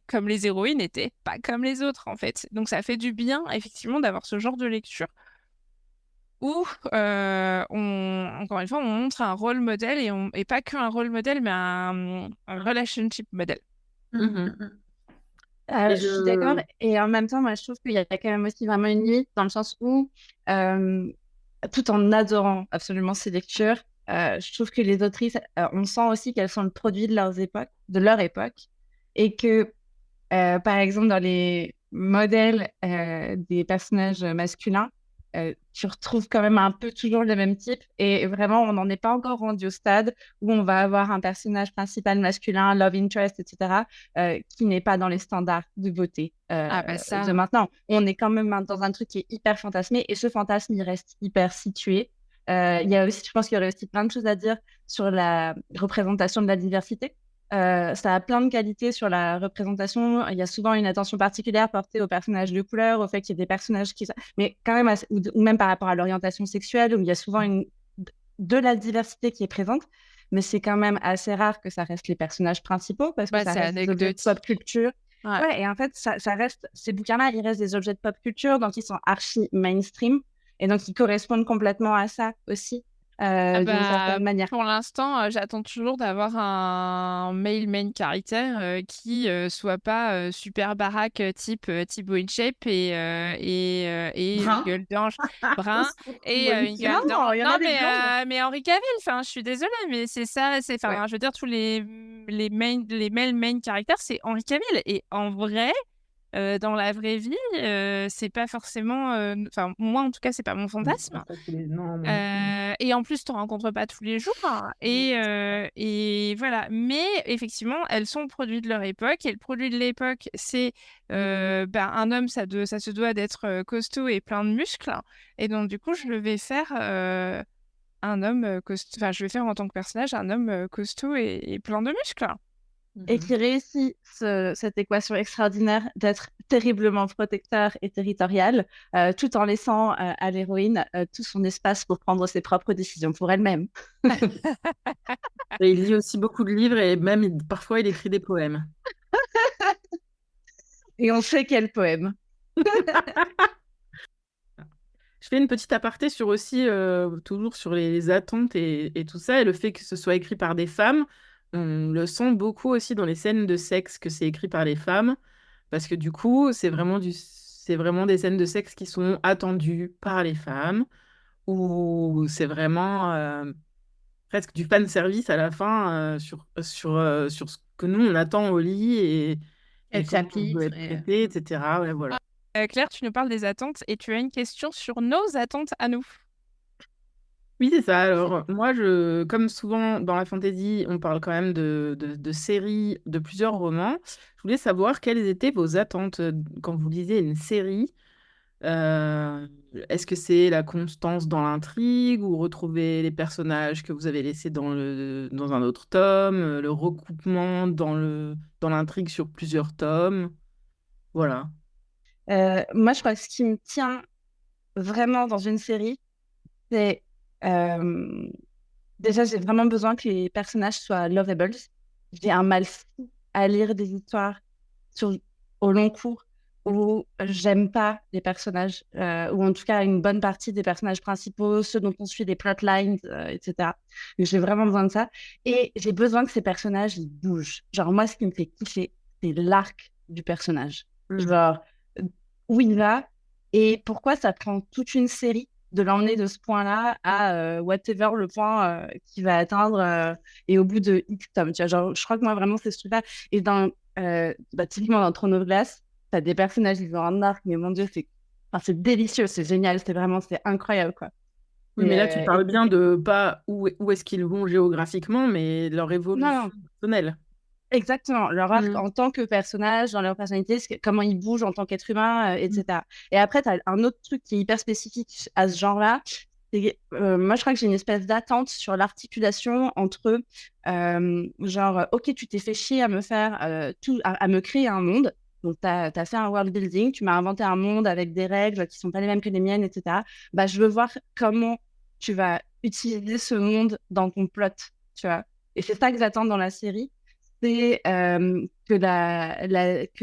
comme les héroïnes n'étaient pas comme les autres en fait. Donc ça fait du bien effectivement d'avoir ce genre de lecture où encore une fois, on montre un rôle modèle et pas qu'un rôle modèle, mais un relationship modèle. Et Je suis d'accord. Et en même temps, moi, je trouve qu'il y a quand même aussi vraiment une limite dans le sens où, tout en adorant absolument ces lectures, je trouve que les autrices, on sent aussi qu'elles sont le produit de leur époque, et que, par exemple, dans les modèles des personnages masculins, tu retrouves quand même un peu toujours le même type. Et vraiment, on n'en est pas encore rendu au stade où on va avoir un personnage principal masculin, love interest, etc., qui n'est pas dans les standards de beauté de maintenant. On est quand même dans un truc qui est hyper fantasmé et ce fantasme, il reste hyper situé. Il y a aussi, je pense qu'il y aurait aussi plein de choses à dire sur la représentation de la diversité. Ça a plein de qualités sur la représentation. Il y a souvent une attention particulière portée aux personnages de couleur, au fait qu'il y ait des personnages qui... Mais quand même, ou même par rapport à l'orientation sexuelle, où il y a souvent de la diversité qui est présente, mais c'est quand même assez rare que ça reste les personnages principaux, parce que ça reste des objets de pop culture. Ouais, et en fait, ça reste... Ces bouquins-là, ils restent des objets de pop culture, donc ils sont archi mainstream, et donc ils correspondent complètement à ça aussi. D'une certaine manière. Pour l'instant, j'attends toujours d'avoir un male main character qui soit pas super baraque type Thibaut InShape et une gueule d'ange brun et une gueule d'ange. Non, mais Henri Cavill, enfin, je suis désolée, mais c'est ça, je veux dire, tous les male main characters, c'est Henri Cavill. Et en vrai, dans la vraie vie, c'est pas forcément... Enfin, moi, en tout cas, c'est pas mon fantasme. Et en plus, tu n'en rencontres pas tous les jours. Et voilà. Mais effectivement, elles sont le produit de leur époque. Et le produit de l'époque, c'est un homme, ça se doit d'être costaud et plein de muscles. Et donc, du coup, je vais faire un homme costaud. Enfin, je vais faire en tant que personnage un homme costaud et plein de muscles. Et qui réussit cette équation extraordinaire d'être terriblement protecteur et territorial, tout en laissant à l'héroïne tout son espace pour prendre ses propres décisions pour elle-même. Et il lit aussi beaucoup de livres et même parfois il écrit des poèmes. Et on sait quel poème. Je fais une petite aparté sur aussi, toujours sur les attentes et tout ça, et le fait que ce soit écrit par des femmes. On le sent beaucoup aussi dans les scènes de sexe que c'est écrit par les femmes, parce que du coup, c'est vraiment des scènes de sexe qui sont attendues par les femmes, où c'est vraiment presque du fan service à la fin sur ce que nous on attend au lit et Elle comment on veut chapitre être traité, etc. Ouais, voilà. Claire, tu nous parles des attentes et tu as une question sur nos attentes à nous. Oui, c'est ça. Alors, moi, comme souvent dans la fantasy, on parle quand même de séries, de plusieurs romans. Je voulais savoir quelles étaient vos attentes quand vous lisez une série. Euh, Est-ce que c'est la constance dans l'intrigue ou retrouver les personnages que vous avez laissés dans un autre tome, le recoupement dans l'intrigue sur plusieurs tomes? Voilà. Moi, je crois que ce qui me tient vraiment dans une série, c'est euh, déjà, j'ai vraiment besoin que les personnages soient lovables. J'ai un mal fou à lire des histoires sur, au long cours où j'aime pas les personnages, ou en tout cas une bonne partie des personnages principaux, ceux dont on suit des plotlines, etc. Donc, j'ai vraiment besoin de ça. Et j'ai besoin que ces personnages ils bougent. Genre, moi, ce qui me fait kiffer, c'est l'arc du personnage. Genre, euh, où il va et pourquoi ça prend toute une série de l'emmener de ce point-là à whatever le point qu'il va atteindre et au bout de X tomes. Tu vois, genre, je crois que moi, vraiment, c'est ce truc-là. Et typiquement dans Throne of Glass, t'as des personnages, ils ont un arc, mais mon Dieu, c'est délicieux, c'est génial, c'est incroyable, quoi. Oui, mais là, tu Et, parles bien de pas où est-ce qu'ils vont géographiquement, mais leur non, évolution non, personnelle. exactement. Leur arc Mm. en tant que personnage, dans leur personnalité, comment ils bougent en tant qu'être humain, etc. Et après, tu as un autre truc qui est hyper spécifique à ce genre-là. Moi, je crois que j'ai une espèce d'attente sur l'articulation entre, genre, OK, tu t'es fait chier à me faire à me créer un monde. Donc, tu as fait un world building, tu m'as inventé un monde avec des règles qui sont pas les mêmes que les miennes, etc. Bah, je veux voir comment tu vas utiliser ce monde dans ton plot, tu vois. Et c'est ça que j'attends dans la série, c'est que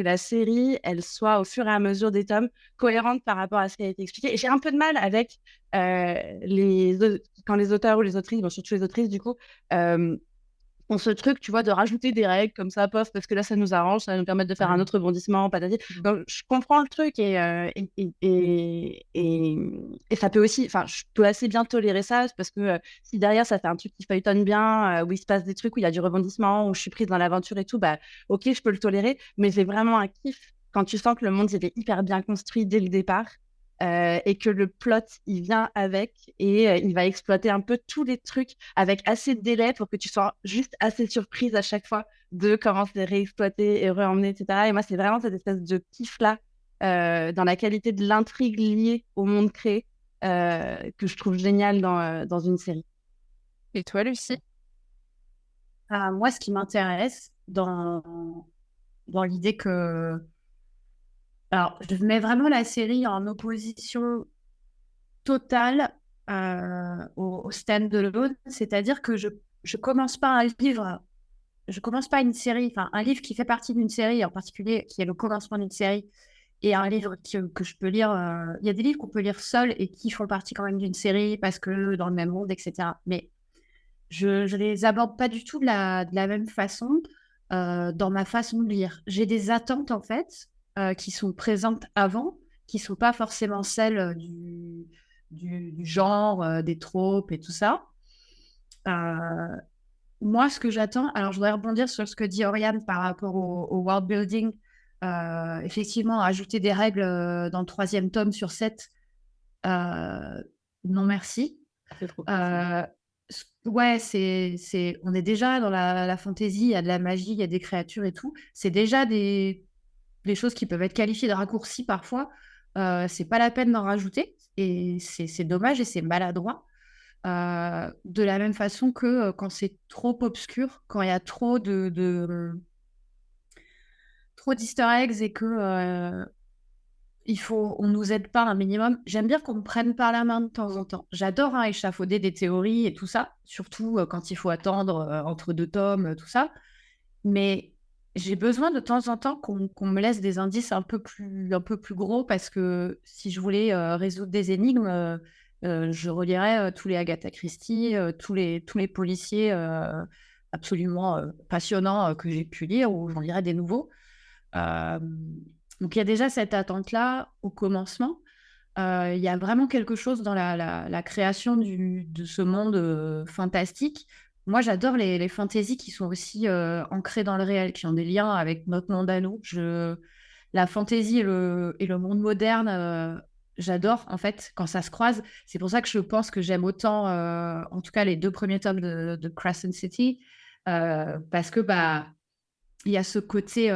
la série, elle soit au fur et à mesure des tomes cohérente par rapport à ce qui a été expliqué. Et j'ai un peu de mal avec quand les auteurs ou les autrices, bon, surtout les autrices du coup, ont ce truc, tu vois, de rajouter des règles comme ça, pof, parce que là, ça nous arrange, ça va nous permettre de faire un autre rebondissement, patati. Donc, je comprends le truc et ça peut aussi, enfin, je peux assez bien tolérer ça parce que si derrière, ça fait un truc qui feuilletonne bien, où il se passe des trucs, où il y a du rebondissement, où je suis prise dans l'aventure et tout, bah, ok, je peux le tolérer, mais j'ai vraiment un kiff quand tu sens que le monde, il est hyper bien construit dès le départ. Et que le plot, il vient avec et il va exploiter un peu tous les trucs avec assez de délai pour que tu sois juste assez surprise à chaque fois de comment c'est réexploité et re-emmené, etc. Et moi, c'est vraiment cette espèce de kiff-là dans la qualité de l'intrigue liée au monde créé que je trouve génial dans une série. Et toi, Lucie? Moi, ce qui m'intéresse dans l'idée que... Alors, je mets vraiment la série en opposition totale au stand-alone, c'est-à-dire que je commence pas un livre, je commence pas une série, enfin un livre qui fait partie d'une série en particulier, qui est le commencement d'une série, et un livre que je peux lire. Il y a des livres qu'on peut lire seul et qui font partie quand même d'une série parce que dans le même monde, etc. Mais je les aborde pas du tout de la même façon dans ma façon de lire. J'ai des attentes en fait qui sont présentes avant, qui sont pas forcément celles du genre, des tropes et tout ça. Euh, Moi, ce que j'attends, alors je voudrais rebondir sur ce que dit Oriane par rapport au world building. Effectivement, ajouter des règles dans le 3e tome sur 7, non merci. C'est trop Ouais, on est déjà dans la fantasy, il y a de la magie, il y a des créatures et tout. C'est déjà des choses qui peuvent être qualifiées de raccourcis parfois. C'est pas la peine d'en rajouter et c'est dommage et c'est maladroit. De la même façon que quand c'est trop obscur, quand il y a trop trop d'easter eggs et que on nous aide pas un minimum. J'aime bien qu'on me prenne par la main de temps en temps. J'adore échafauder des théories et tout ça, surtout quand il faut attendre entre 2 tomes, tout ça. Mais j'ai besoin de temps en temps qu'on me laisse des indices un peu plus gros parce que si je voulais résoudre des énigmes, je relirais tous les Agatha Christie, tous les policiers absolument passionnants que j'ai pu lire ou j'en lirais des nouveaux. Euh, donc il y a déjà cette attente-là au commencement. Il y a vraiment quelque chose dans la création de ce monde fantastique. Moi, j'adore les fantaisies qui sont aussi ancrées dans le réel, qui ont des liens avec notre monde à nous. La fantaisie et le monde moderne, j'adore en fait quand ça se croise. C'est pour ça que je pense que j'aime autant, en tout cas, les 2 premiers tomes de Crescent City, parce que il y a ce côté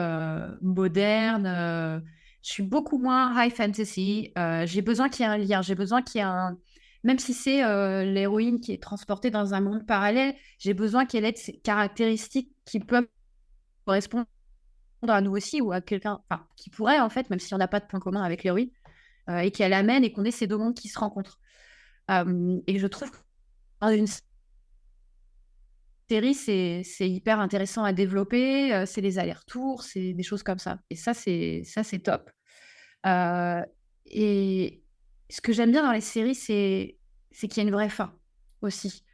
moderne. Je suis beaucoup moins high fantasy. J'ai besoin qu'il y ait un lien. J'ai besoin qu'il y ait un. Même si c'est l'héroïne qui est transportée dans un monde parallèle, j'ai besoin qu'elle ait de ces caractéristiques qui peuvent correspondre à nous aussi ou à quelqu'un, enfin, qui pourrait en fait, même si on n'a pas de point commun avec l'héroïne, et qu'elle amène et qu'on ait ces 2 mondes qui se rencontrent. Et je trouve que dans une série, c'est hyper intéressant à développer. C'est les allers-retours, c'est des choses comme ça. Et ça, c'est top. Euh, et ce que j'aime bien dans les séries, c'est qu'il y a une vraie fin aussi.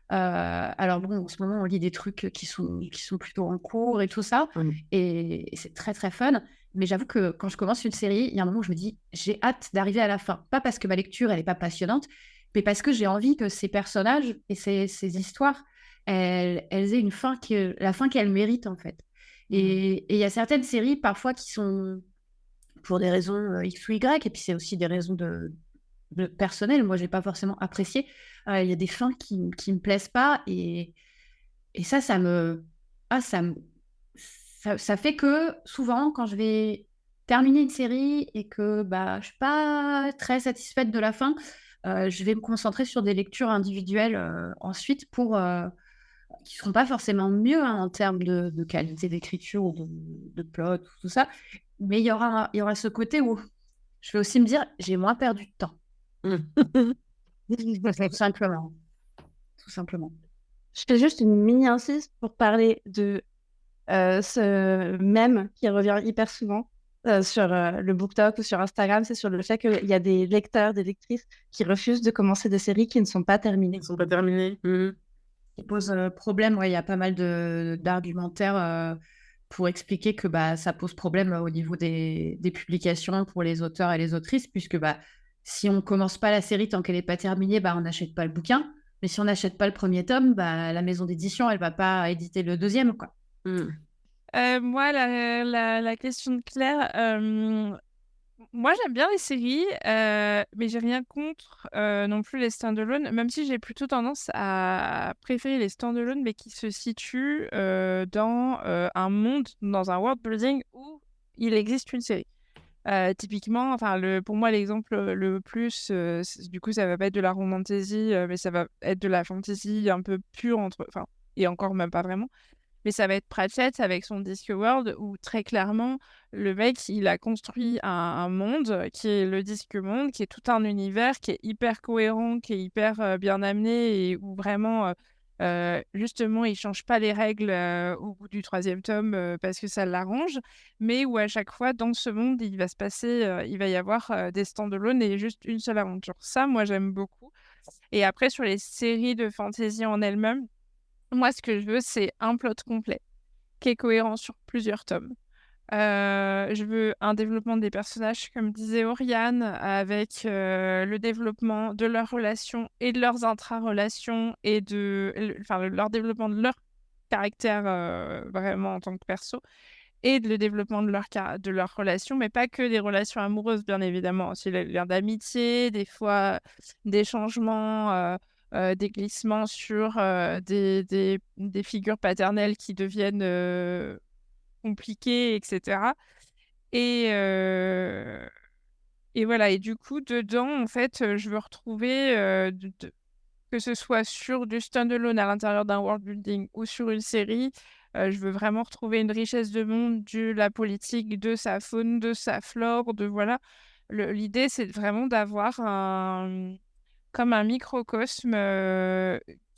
Alors bon, en ce moment, on lit des trucs qui sont plutôt en cours et tout ça, et c'est très très fun. Mais j'avoue que quand je commence une série, il y a un moment où je me dis, j'ai hâte d'arriver à la fin. Pas parce que ma lecture, elle n'est pas passionnante, mais parce que j'ai envie que ces personnages et ces histoires, elles aient une fin la fin qu'elles méritent en fait. Et il y a certaines séries parfois qui sont pour des raisons X ou Y, et puis c'est aussi des raisons de personnelles. Moi, je n'ai pas forcément apprécié. Il y a des fins qui me plaisent pas, et ça, ça fait que souvent, quand je vais terminer une série et que je suis pas très satisfaite de la fin, je vais me concentrer sur des lectures individuelles ensuite qui seront pas forcément mieux en termes de qualité d'écriture ou de plot, tout ça. Mais il y aura ce côté où je vais aussi me dire, j'ai moins perdu de temps. Tout simplement. Tout simplement. Je fais juste une mini insiste pour parler de ce mème qui revient hyper souvent sur le BookTok ou sur Instagram. C'est sur le fait qu'il y a des lecteurs, des lectrices qui refusent de commencer des séries qui ne sont pas terminées. Ils ne sont pas terminés. Qui pose problème. Ouais, il y a pas mal d'argumentaires pour expliquer que ça pose problème au niveau des publications pour les auteurs et les autrices, puisque si on commence pas la série tant qu'elle n'est pas terminée, on n'achète pas le bouquin. Mais si on n'achète pas le premier tome, la maison d'édition, elle va pas éditer le deuxième, quoi. Moi, la question de Claire, moi j'aime bien les séries, mais j'ai rien contre non plus les stand-alone, même si j'ai plutôt tendance à préférer les stand-alone, mais qui se situent dans un monde, dans un world building où il existe une série. Typiquement, pour moi, l'exemple le plus, du coup, ça va pas être de la romantasy, mais ça va être de la fantasy un peu pure, et encore même pas vraiment. Mais ça va être Pratchett avec son Discworld, où très clairement, le mec, il a construit un monde qui est le Discworld, qui est tout un univers, qui est hyper cohérent, qui est hyper bien amené, et où vraiment, justement, il change pas les règles au bout du 3e tome parce que ça l'arrange, mais où à chaque fois, dans ce monde, il va y avoir des stand-alone et juste une seule aventure. Ça, moi, j'aime beaucoup. Et après, sur les séries de fantasy en elles-mêmes, moi, ce que je veux, c'est un plot complet qui est cohérent sur plusieurs tomes. Je veux un développement des personnages, comme disait Oriane, avec le développement de leurs relations et de leurs intra-relations et leur développement de leur caractère vraiment en tant que perso, et le développement de leurs relations, mais pas que des relations amoureuses, bien évidemment, aussi les liens d'amitié, des fois des changements, des glissements sur des figures paternelles qui deviennent compliquées, etc. Et voilà, et du coup, dedans, en fait, je veux retrouver, que ce soit sur du standalone à l'intérieur d'un world building ou sur une série, je veux vraiment retrouver une richesse de monde, de la politique, de sa faune, de sa flore, voilà. L'idée, c'est vraiment d'avoir comme un microcosme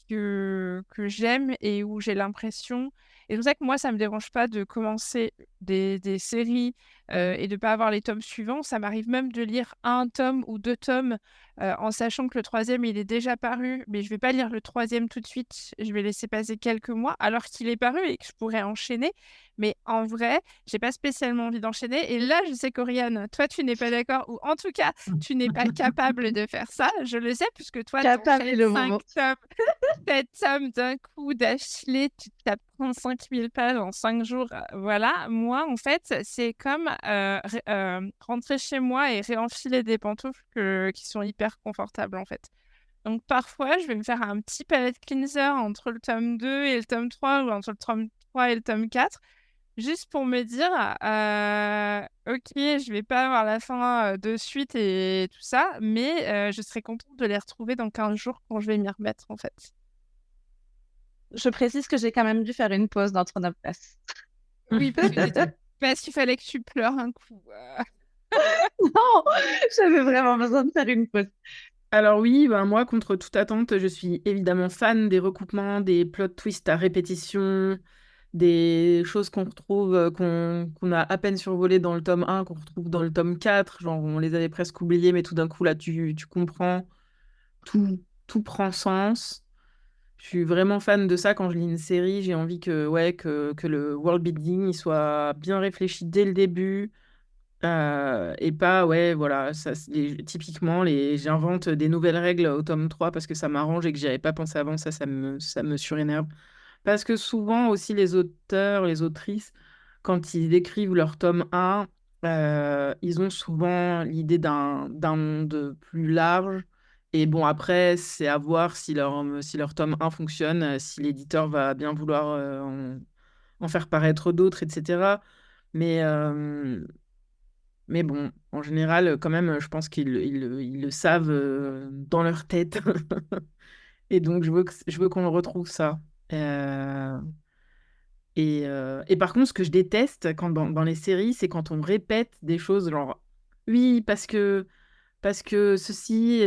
que j'aime et où j'ai l'impression, Et c'est pour ça que moi, ça me dérange pas de commencer des séries et de pas avoir les tomes suivants. Ça m'arrive même de lire un tome ou 2 tomes en sachant que le troisième, il est déjà paru, mais je vais pas lire le troisième tout de suite. Je vais laisser passer quelques mois alors qu'il est paru et que je pourrais enchaîner. Mais en vrai, j'ai pas spécialement envie d'enchaîner. Et là, je sais qu'Oriane, toi, tu n'es pas d'accord, ou en tout cas, tu n'es pas capable de faire ça. Je le sais, puisque toi, Capable est t'enchaînes le 5 moment. tomes, 7 tomes d'un coup d'affilée, tu te tapes 35 000 pages en 5 jours. Voilà, moi, en fait, c'est comme rentrer chez moi et réenfiler des pantoufles qui sont hyper confortables, en fait. Donc, parfois, je vais me faire un petit palette cleanser entre le tome 2 et le tome 3 ou entre le tome 3 et le tome 4. Juste pour me dire, ok, je vais pas avoir la fin de suite et tout ça, mais je serai contente de les retrouver dans 15 jours quand je vais m'y remettre, en fait. Je précise que j'ai quand même dû faire une pause d'entre nos places. Oui, parce qu'il fallait que tu pleures un coup. Non, j'avais vraiment besoin de faire une pause. Alors oui, ben moi, contre toute attente, je suis évidemment fan des recoupements, des plot twists à répétition, des choses qu'on retrouve, qu'on a à peine survolées dans le tome 1, qu'on retrouve dans le tome 4. Genre, on les avait presque oubliés, mais tout d'un coup, là, tu comprends, tout prend sens. Je suis vraiment fan de ça quand je lis une série. J'ai envie que le world building il soit bien réfléchi dès le début. Et pas, ouais, voilà, typiquement, j'invente des nouvelles règles au tome 3 parce que ça m'arrange et que j'y avais pas pensé avant, ça me surénerve. Parce que souvent aussi, les auteurs, les autrices, quand ils écrivent leur tome 1, ils ont souvent l'idée d'un monde plus large. Et bon, après, c'est à voir si leur tome 1 fonctionne, si l'éditeur va bien vouloir en faire paraître d'autres, etc. Mais, euh, mais bon, en général, quand même, je pense qu'ils le savent dans leur tête. Et donc, je veux qu'on retrouve ça. Euh, et par contre, ce que je déteste dans les séries, c'est quand on répète des choses genre, oui, parce que ceci,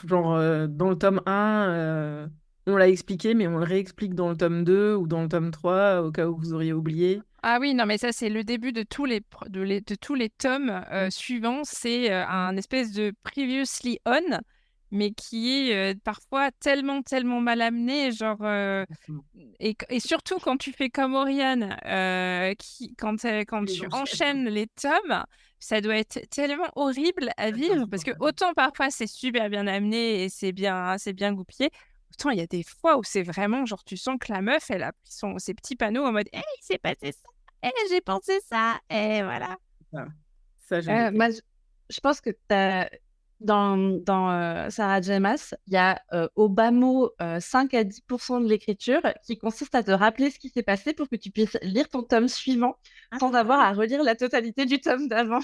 dans le tome 1, on l'a expliqué, mais on le réexplique dans le tome 2 ou dans le tome 3, au cas où vous auriez oublié. Ah oui, non, mais ça, c'est le début de de tous les tomes suivants. C'est un espèce de previously on, mais qui est parfois tellement mal amené. Genre, et surtout quand tu fais comme Oriane, quand tu enchaînes les tomes, ça doit être tellement horrible à vivre. Parce que autant parfois c'est super bien amené et c'est bien goupillé. Autant il y a des fois où c'est vraiment genre tu sens que la meuf elle a pris ses petits panneaux en mode hey, il s'est passé ça. J'ai pensé ça, et voilà. Ça, je déteste. Moi, je pense que dans Sarah J. Maas, il y a au bas mot 5 à 10% de l'écriture qui consiste à te rappeler ce qui s'est passé pour que tu puisses lire ton tome suivant sans avoir à relire la totalité du tome d'avant.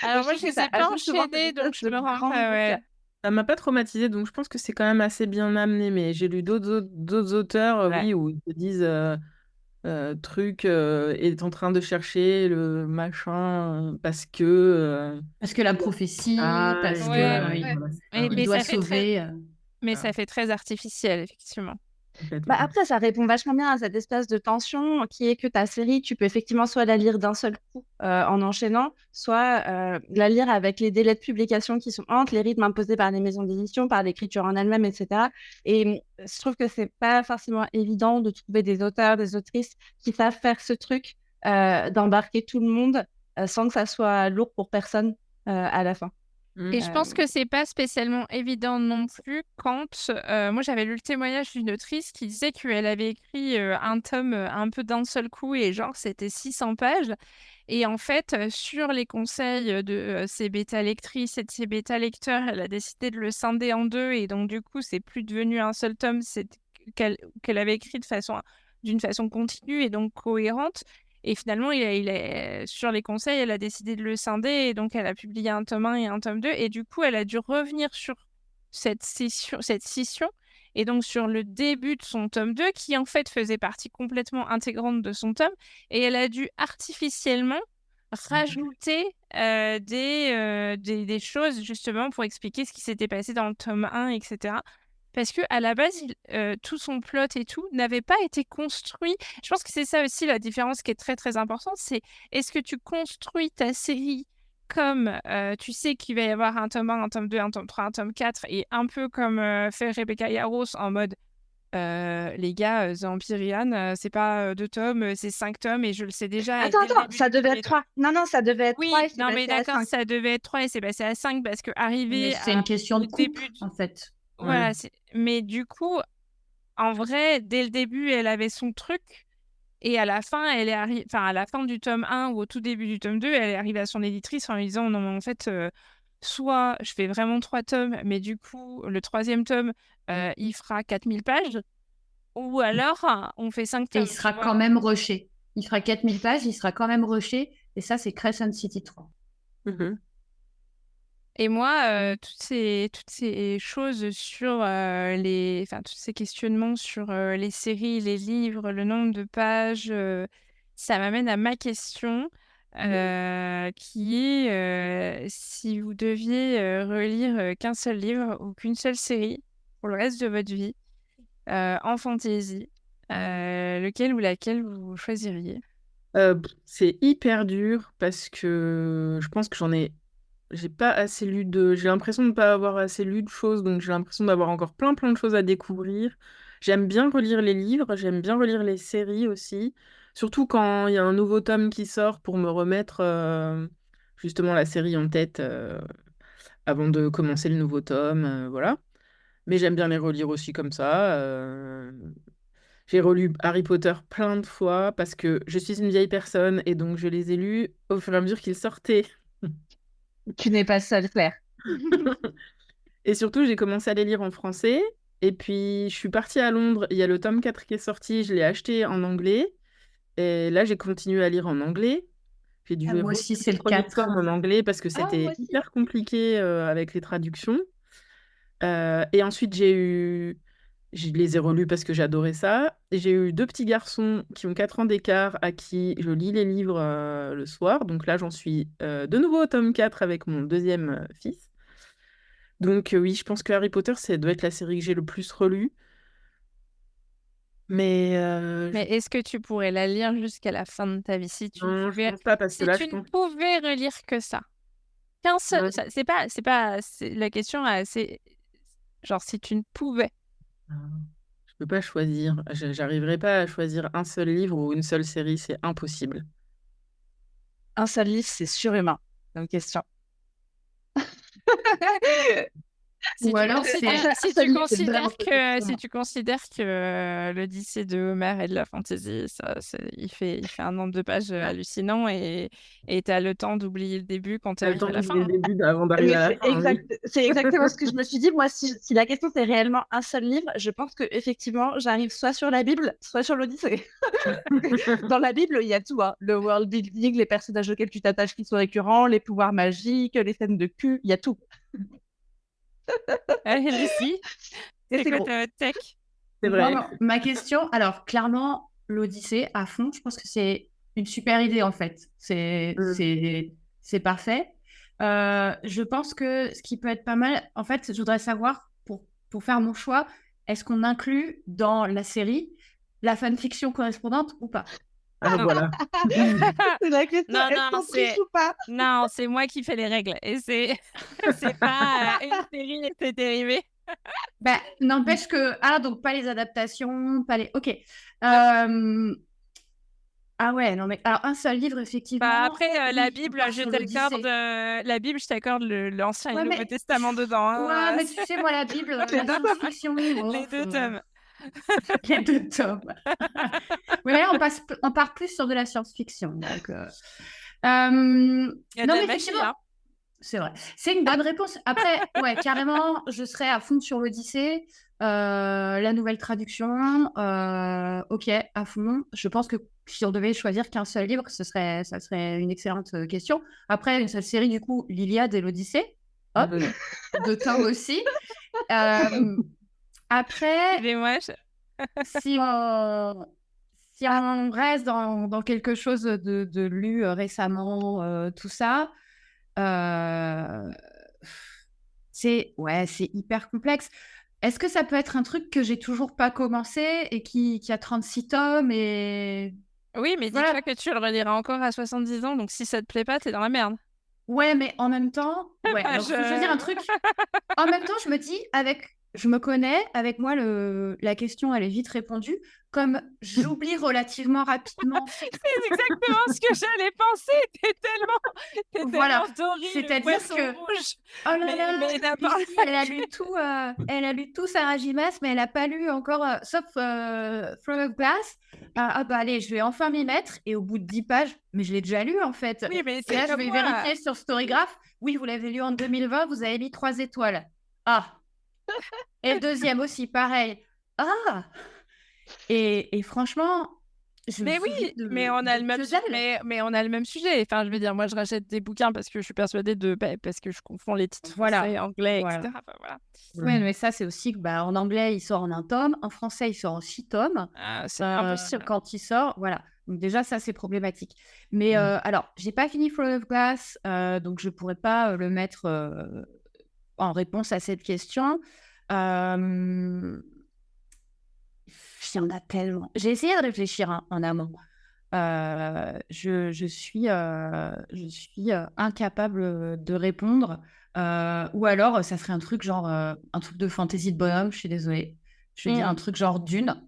Alors moi, trouve je que les ça ai pas ajoute souvent enchaînés, cette donc espèce je de me rends grande pas, ouais. boucle. Ça m'a pas traumatisé, donc je pense que c'est quand même assez bien amené. Mais j'ai lu d'autres auteurs, Ouais. oui, où ils te disent truc est en train de chercher le machin Parce que la prophétie, parce que Ouais, voilà, ouais. voilà, c'est ça, Mais il doit ça fait sauver. mais ça, ça fait très artificiel, effectivement. Bah complètement. après, ça répond vachement bien à cette espèce de tension qui est que ta série, tu peux effectivement soit la lire d'un seul coup en enchaînant, soit la lire avec les délais de publication qui sont entre, les rythmes imposés par les maisons d'édition, par l'écriture en elle-même, etc. Et je trouve que c'est pas forcément évident de trouver des auteurs, des autrices qui savent faire ce truc d'embarquer tout le monde sans que ça soit lourd pour personne à la fin. Mm. Et je pense que c'est pas spécialement évident non plus quand moi j'avais lu le témoignage d'une autrice qui disait qu'elle avait écrit un tome un peu d'un seul coup et genre c'était 600 pages et en fait sur les conseils de ses bêta lectrices et de ses bêta lecteurs elle a décidé de le scinder en deux et donc du coup c'est plus devenu un seul tome, c'est qu'elle avait écrit d'une façon continue et donc cohérente. Et finalement, sur les conseils, elle a décidé de le scinder et donc elle a publié un tome 1 et un tome 2. Et du coup, elle a dû revenir sur cette scission et donc sur le début de son tome 2 qui en fait faisait partie complètement intégrante de son tome. Et elle a dû artificiellement rajouter des choses justement pour expliquer ce qui s'était passé dans le tome 1, etc. parce que à la base, tout son plot et tout n'avait pas été construit. Je pense que c'est ça aussi la différence qui est très très importante, c'est est-ce que tu construis ta série comme tu sais qu'il va y avoir un tome 1, un tome 2, un tome 3, un tome 4, et un peu comme fait Rebecca Yarros en mode les gars, The Empyrean, c'est pas 2 tomes, c'est 5 tomes et je le sais déjà. Et Attends, dès le attends, début ça du devait premier être 3. Non, ça devait être Oui, 3 et c'est non, mais passé à d'accord, 5. ça devait être 3 et c'est passé à 5 parce que Mais arrivé c'est une question de au coupe, début. en fait. Voilà, Ouais. mais du coup, en vrai, dès le début, elle avait son truc. Et à la fin, à la fin du tome 1 ou au tout début du tome 2, elle est arrivée à son éditrice en lui disant non, mais en fait, soit je fais vraiment 3 tomes, mais du coup, le 3e tome, il fera 4000 pages, ou alors on fait 5 Et tomes, il tu sera vois. quand même rushé. Il fera 4000 pages, il sera quand même rushé. Et ça, c'est Crescent City 3. Mhm. Et moi, toutes ces choses sur tous ces questionnements sur les séries, les livres, le nombre de pages, ça m'amène à ma question, qui est si vous deviez relire qu'un seul livre ou qu'une seule série pour le reste de votre vie, en fantasy, lequel ou laquelle vous choisiriez? C'est hyper dur parce que je pense que j'ai pas assez lu j'ai l'impression de ne pas avoir assez lu de choses, donc j'ai l'impression d'avoir encore plein de choses à découvrir. J'aime bien relire les livres, j'aime bien relire les séries aussi, surtout quand il y a un nouveau tome qui sort pour me remettre justement la série en tête avant de commencer le nouveau tome, voilà. Mais j'aime bien les relire aussi comme ça. J'ai relu Harry Potter plein de fois parce que je suis une vieille personne et donc je les ai lus au fur et à mesure qu'ils sortaient. Tu n'es pas seule, Claire. Et surtout, j'ai commencé à les lire en français. Et puis, je suis partie à Londres. Il y a le tome 4 qui est sorti. Je l'ai acheté en anglais. Et là, j'ai continué à lire en anglais. J'ai dû Moi relire aussi, c'est le le premier 4. tome en anglais parce que Ah, moi c'était aussi. hyper compliqué avec les traductions. Et ensuite, je les ai relus parce que j'adorais ça. Et j'ai eu 2 petits garçons qui ont 4 ans d'écart à qui je lis les livres le soir. Donc là, j'en suis de nouveau au tome 4 avec mon deuxième fils. Donc oui, je pense que Harry Potter, ça doit être la série que j'ai le plus relue. Mais Mais est-ce que tu pourrais la lire jusqu'à la fin de ta vie si tu ne non, je pouvais, pense pas parce que si là, tu je ne pense. pouvais relire que ça? Qu'un seul, Ouais. la question, c'est genre si tu ne pouvais. Je peux pas choisir. J'arriverai pas à choisir un seul livre ou une seule série, c'est impossible. Un seul livre, c'est surhumain comme question. Si Ou tu alors, considères, c'est... si seul tu livre, c'est vraiment considères pas que, possible. si tu considères que l'Odyssée de Homère est de la fantaisie, il fait un nombre de pages hallucinant et t'as le temps d'oublier le début quand tu T'as le arrives temps à la d'oublier fin, le hein. début avant d'arriver Mais à la fin, oui. c'est exactement ce que je me suis dit. Moi, si la question c'est réellement un seul livre, je pense que effectivement, j'arrive soit sur la Bible, soit sur l'Odyssée. Dans la Bible, il y a tout, hein. Le world building, les personnages auxquels tu t'attaches qui sont récurrents, les pouvoirs magiques, les scènes de cul, il y a tout. Allez, Lucie, Et c'est c'est quoi gros. ta tech? C'est Moi, vrai. ma question, alors clairement, l'Odyssée à fond, je pense que c'est une super idée en fait. Mm. C'est parfait. Je pense que ce qui peut être pas mal, en fait, je voudrais savoir pour faire mon choix, est-ce qu'on inclut dans la série la fanfiction correspondante ou pas? Ah, voilà. C'est la question, Non, est-ce qu'on triche ou pas? non, c'est moi qui fais les règles et c'est c'est pas une série et ses dérivés. Ben, n'empêche que, donc pas les adaptations, pas les... Ok. Ah ouais, non mais, alors un seul livre, Bah effectivement, après, la oui, on Bible, part je sur t'accorde l'Odyssée. je t'accorde l'Ancien et Ouais, le Nouveau mais... Testament dedans, Ouais, hein. mais tu sais, moi, la Bible, Les la deux tomes. science-fiction, bon, Les 2 tomes. les 2 tomes. Oui, mais là, on part plus sur de la science-fiction. Donc, Il y a de non, la mais magie, effectivement, hein. c'est vrai. C'est une bonne réponse. Après, ouais, carrément, je serais à fond sur l'Odyssée. La nouvelle traduction, ok, à fond. Je pense que si on devait choisir qu'un seul livre, ça serait une excellente question. Après, une seule série, du coup, l'Iliade et l'Odyssée. Hop, Mm. 2 tomes aussi. Euh, Après, Excusez-moi, si on reste dans quelque chose de lu récemment, tout ça, c'est hyper complexe. est-ce que ça peut être un truc que j'ai toujours pas commencé et qui a 36 tomes et... Oui, mais Voilà. dis-toi que tu le reliras encore à 70 ans, donc si ça te plaît pas, t'es dans la merde. Ouais, mais en même temps... Ouais, Bah, alors, faut que je veux dire un truc. En même temps, je me dis, je me connais, avec moi, la question, elle est vite répondue. Comme j'oublie relativement rapidement. C'est exactement ce que j'allais penser. T'es tellement Voilà. doré, C'est-à-dire le poisson que- rouge. Oh là là, Mais n'importe. Lucie, elle a lu tout Sarah J. Maas, mais elle a pas lu encore, sauf Throne of Glass. Ah bah allez, je vais enfin m'y mettre. Et au bout de 10 pages, mais je l'ai déjà lu en fait. Oui, mais Et c'est là, je comme vais moi. vérifier sur Storygraph. Oui, vous l'avez lu en 2020, vous avez mis 3 étoiles. Ah. Et le deuxième aussi, pareil. Ah. Et franchement, je me Mais souviens oui, de, mais on a de le même que dalle. mais on a le même sujet. Enfin, je veux dire, moi, je rachète des bouquins parce que je suis persuadée parce que je confonds les titres Voilà. français, anglais, Voilà. etc. Enfin, voilà. Ouais, mais ça, c'est aussi que en anglais, il sort en 1 tome. En français, il sort en 6 tomes. Ah, c'est impossible. Quand il sort, voilà. Donc déjà, ça, c'est problématique. Mais alors, j'ai pas fini Throne of Glass, donc je pourrais pas le mettre en réponse à cette question. Il y en a tellement. J'ai essayé de réfléchir en amont. Je suis incapable de répondre. Ou alors, ça serait un truc genre un truc de fantasy de bonhomme. Je suis désolée. Je vais dire un truc genre Dune,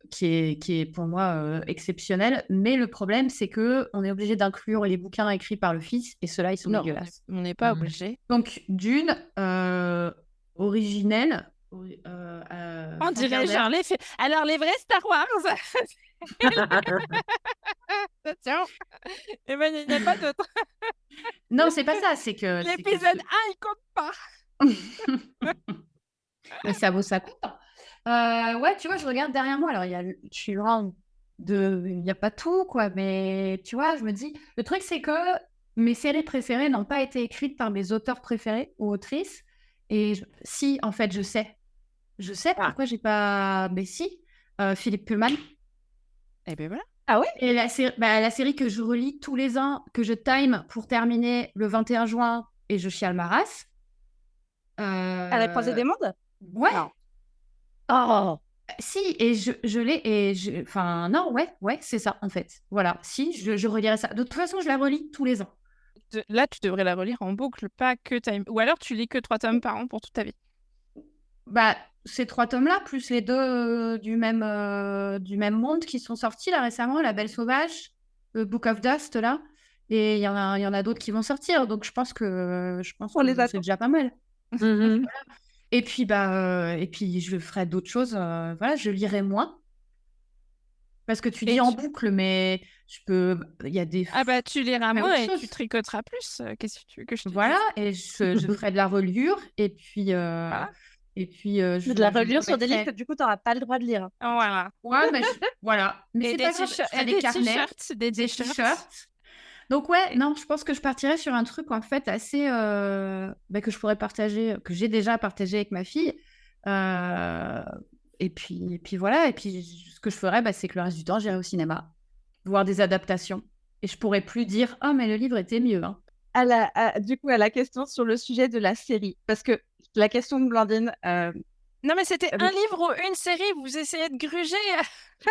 qui est pour moi exceptionnel. Mais le problème, c'est que on est obligé d'inclure les bouquins écrits par le fils, et ceux-là, ils sont Non, dégueulasses. on n'est pas obligé. Donc Dune, originelle. On dirait genre les films. Alors, les vrais Star Wars. Attention. Et ben, il n'y en a pas d'autres. Non, c'est pas ça. C'est que L'épisode 1, il compte pas. Mais ça vaut ça compte. Ouais, tu vois, je regarde derrière moi. Alors, je suis loin il n'y a pas tout, quoi. Mais tu vois, je me dis, le truc, c'est que mes séries préférées n'ont pas été écrites par mes auteurs préférés ou autrices. Et si, en fait, je sais. Je sais pourquoi j'ai pas. Mais si, Philippe Pullman. Et ben voilà. Ah ouais? Et la série que je relis tous les ans, que je time pour terminer le 21 juin, et je chiale ma race. À la croisée des mondes? Ouais. Non. Oh! Si, et je l'ai, enfin, non, ouais, c'est ça, en fait. Voilà, si, je relirai ça. De toute façon, je la relis tous les ans. Là, tu devrais la relire en boucle, pas que time. Ou alors, tu lis que 3 tomes par an pour toute ta vie. Bah, ces 3 tomes-là, plus les 2 du même monde qui sont sortis là récemment, La Belle Sauvage, le Book of Dust là, et il y en a d'autres qui vont sortir, donc je pense que c'est déjà pas mal. Et puis je ferai d'autres choses, voilà, je lirai moins. Parce que tu dis en boucle, mais il y a des... Ah bah, tu liras moins et chose. tu tricoteras plus. Qu'est-ce que tu veux que je te Voilà, dise et je ferai de la reliure, et puis... Voilà. Et puis, De la reliure sur des livres que du coup, tu n'auras pas le droit de lire. Voilà. Ouais, mais voilà. Mais Et c'est des pas grave, je ferai des carnets, des des t-shirts. Donc ouais, non, je pense que je partirais sur un truc en fait assez que je pourrais partager, que j'ai déjà partagé avec ma fille. Et puis voilà. Et puis ce que je ferais, c'est que le reste du temps, j'irai au cinéma, voir des adaptations. Et je pourrais plus dire, oh mais le livre était mieux. Hein. Du coup, à la question sur le sujet de la série, parce que la question de Blandine. Non, mais c'était un livre ou une série, vous essayez de gruger.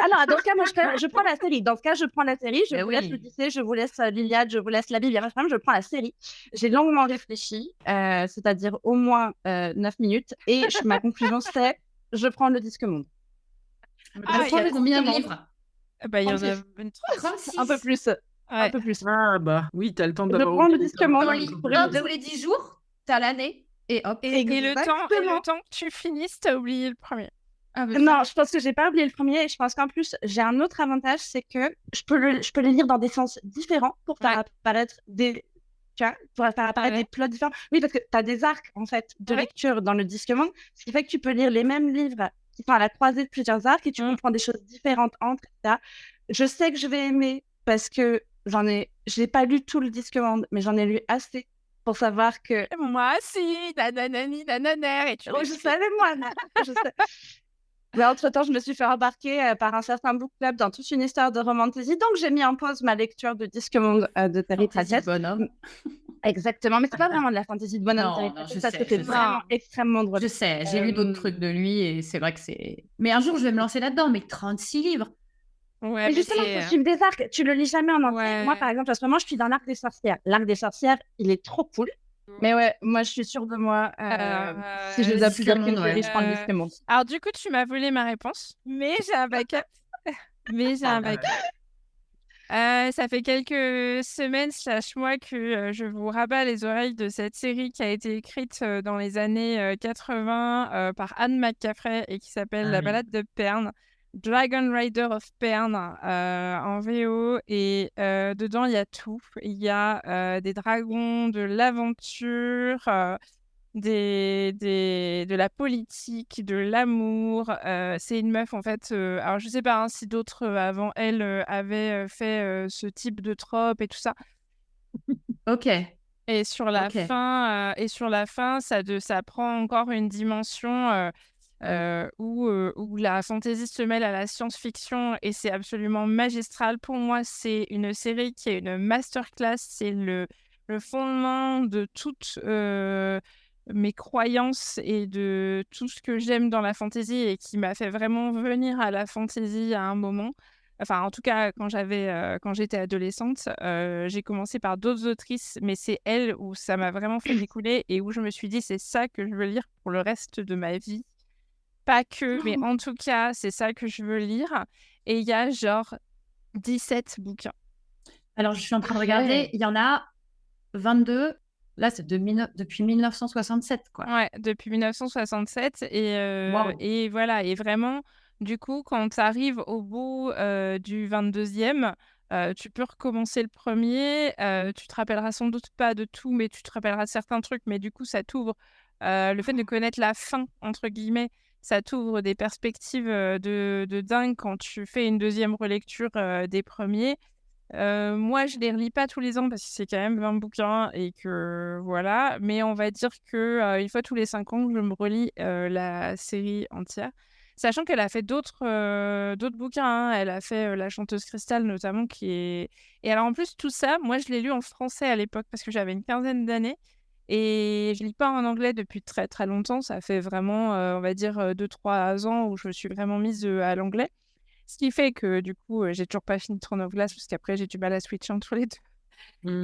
Alors, dans ce cas, moi, je prends la série. Dans ce cas, je prends la série. Je vous laisse l'Odyssée, je vous laisse l'Iliade, je vous laisse la Bible. Il y a pas de problème, je prends la série. J'ai longuement réfléchi, c'est-à-dire au moins 9 minutes. Et ma conclusion, c'est je prends le Disque Monde. Il y a combien de livres? Bah, il y en a 36. Un peu plus. Un peu plus. Ah bah oui, t'as le temps d'avoir... Je prends le Disque Monde. Tous les 10 jours, t'as l'année. Et hop. Et le temps que tu finisses, t'as oublié le premier. Non, je pense que j'ai pas oublié le premier. Et je pense qu'en plus, j'ai un autre avantage, c'est que je peux les lire dans des sens différents pour faire apparaître des... Tu vois, pour faire apparaître des plots différents. Oui, parce que tu as des arcs, en fait, de lecture dans le Disque Monde, ce qui fait que tu peux lire les mêmes livres qui sont à la croisée de plusieurs arcs et tu comprends des choses différentes entre, etc. Je sais que je vais aimer parce que j'ai pas lu tout le Disque Monde, mais j'en ai lu assez pour savoir que... Moi, si, nananani, nananer, et tu... je savais, moi, je sais. Mais entre-temps, je me suis fait embarquer par un certain book club dans toute une histoire de romantasy, donc j'ai mis en pause ma lecture de Disque Monde de Terry Pratchett. Exactement, mais c'est pas vraiment de la fantasy de bonhomme Non, terrible. non, C'est je ça, sais, c'était je sais. vraiment extrêmement drôle. Je sais, j'ai lu d'autres trucs de lui et c'est vrai que c'est. Mais un jour, je vais me lancer là-dedans, mais 36 livres. Ouais, Mais mais justement, faut suivre des arcs. Tu le lis jamais en entier. Moi, Ouais. par exemple, en ce moment, je suis dans l'arc des sorcières. L'arc des sorcières, il est trop cool. Mais ouais, moi, je suis sûre de moi. Si je le dois plus dire Disque qu'une Monde, série, ouais. je prends le Disque Monde. Alors du coup, tu m'as volé ma réponse, mais j'ai un backup. Ça fait quelques semaines / mois que je vous rabats les oreilles de cette série qui a été écrite dans les années 80 par Anne McCaffrey et qui s'appelle La Balade de Pern, Dragon Rider of Pern en VO. Et dedans, il y a tout. Il y a des dragons, de l'aventure, de la politique, de l'amour. C'est une meuf, en fait. Alors, je sais pas si d'autres avant elle avaient fait ce type de trope et tout ça. Ok. Et sur la Ok. fin, ça prend encore une dimension où la fantasy se mêle à la science-fiction et c'est absolument magistral. Pour moi, c'est une série qui est une masterclass. C'est le fondement de toutes mes croyances et de tout ce que j'aime dans la fantasy et qui m'a fait vraiment venir à la fantasy à un moment. Enfin, en tout cas, quand j'étais adolescente, j'ai commencé par d'autres autrices, mais c'est elle où ça m'a vraiment fait découler et où je me suis dit, c'est ça que je veux lire pour le reste de ma vie. Pas que, mais en tout cas, c'est ça que je veux lire. Et il y a genre 17 bouquins. Alors, je suis en train de regarder, il y en a 22. Là, c'est depuis 1967, quoi. Ouais, depuis 1967. Waouh. Et voilà, et vraiment, du coup, quand tu arrives au bout du 22e, tu peux recommencer le premier. Tu te rappelleras sans doute pas de tout, mais tu te rappelleras de certains trucs. Mais du coup, ça t'ouvre le fait de connaître la fin, entre guillemets, ça t'ouvre des perspectives de dingue quand tu fais une deuxième relecture des premiers. Moi, je les relis pas tous les ans parce que c'est quand même 20 bouquins et que voilà. Mais on va dire que une fois tous les 5 ans, je me relis la série entière. Sachant qu'elle a fait d'autres bouquins, hein. Elle a fait La Chanteuse Cristal notamment qui est... Et alors en plus, tout ça, moi, je l'ai lu en français à l'époque parce que j'avais une quinzaine d'années. Et je lis pas en anglais depuis très très longtemps. Ça fait vraiment, on va dire, 2-3 ans où je me suis vraiment mise à l'anglais. Ce qui fait que du coup, j'ai toujours pas fini Throne of Glass parce qu'après, j'ai du mal à switcher entre les deux.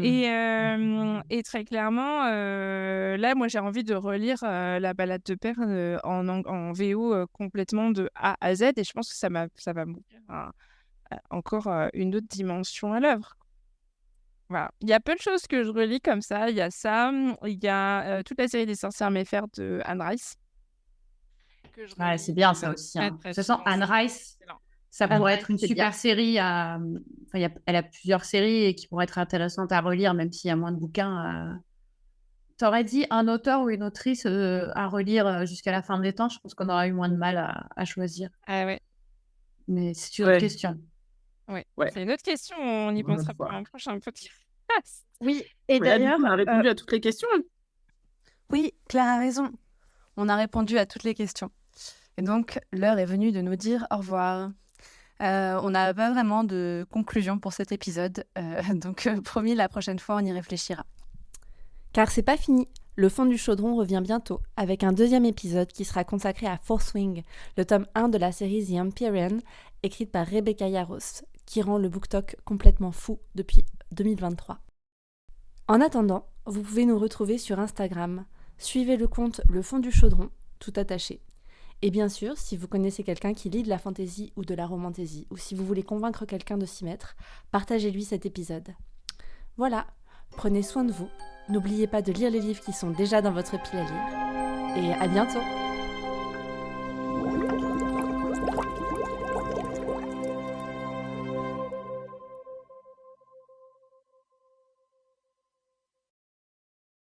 Et très clairement, là, moi, j'ai envie de relire La Balade de Pern en VO complètement de A à Z. Et je pense que ça va m'ouvrir encore une autre dimension à l'œuvre. Voilà. Il y a peu de choses que je relis comme ça. Il y a ça. Il y a toute la série des sorcières méfères de Anne Rice. Que je Ouais, relis c'est bien ça aussi. très, De très toute façon, souvent. Anne Rice, Excellent. ça Anne pourrait Rice, être une c'est super bien. série elle a plusieurs séries et qui pourraient être intéressantes à relire, même s'il y a moins de bouquins. T'aurais dit un auteur ou une autrice à relire jusqu'à la fin des temps, je pense qu'on aurait eu moins de mal à choisir. Ah ouais. Mais c'est une autre Ouais. question. Ouais. Ouais. C'est une autre question, on y Une autre pensera pour fois. un prochain podcast. Oui, et Voilà, du d'ailleurs, coup, on a répondu à toutes les questions. Oui, Claire a raison. On a répondu à toutes les questions. Et donc, l'heure est venue de nous dire au revoir. On n'a pas vraiment de conclusion pour cet épisode, donc promis, la prochaine fois, on y réfléchira. Car c'est pas fini. Le fond du chaudron revient bientôt, avec un deuxième épisode qui sera consacré à Fourth Wing, le tome 1 de la série The Empyrean, écrite par Rebecca Yarros, qui rend le BookTok complètement fou depuis 2023. En attendant, vous pouvez nous retrouver sur Instagram. Suivez le compte Le Fond du Chaudron, tout attaché. Et bien sûr, si vous connaissez quelqu'un qui lit de la fantasy ou de la romantasy, ou si vous voulez convaincre quelqu'un de s'y mettre, partagez-lui cet épisode. Voilà, prenez soin de vous. N'oubliez pas de lire les livres qui sont déjà dans votre pile à lire. Et à bientôt!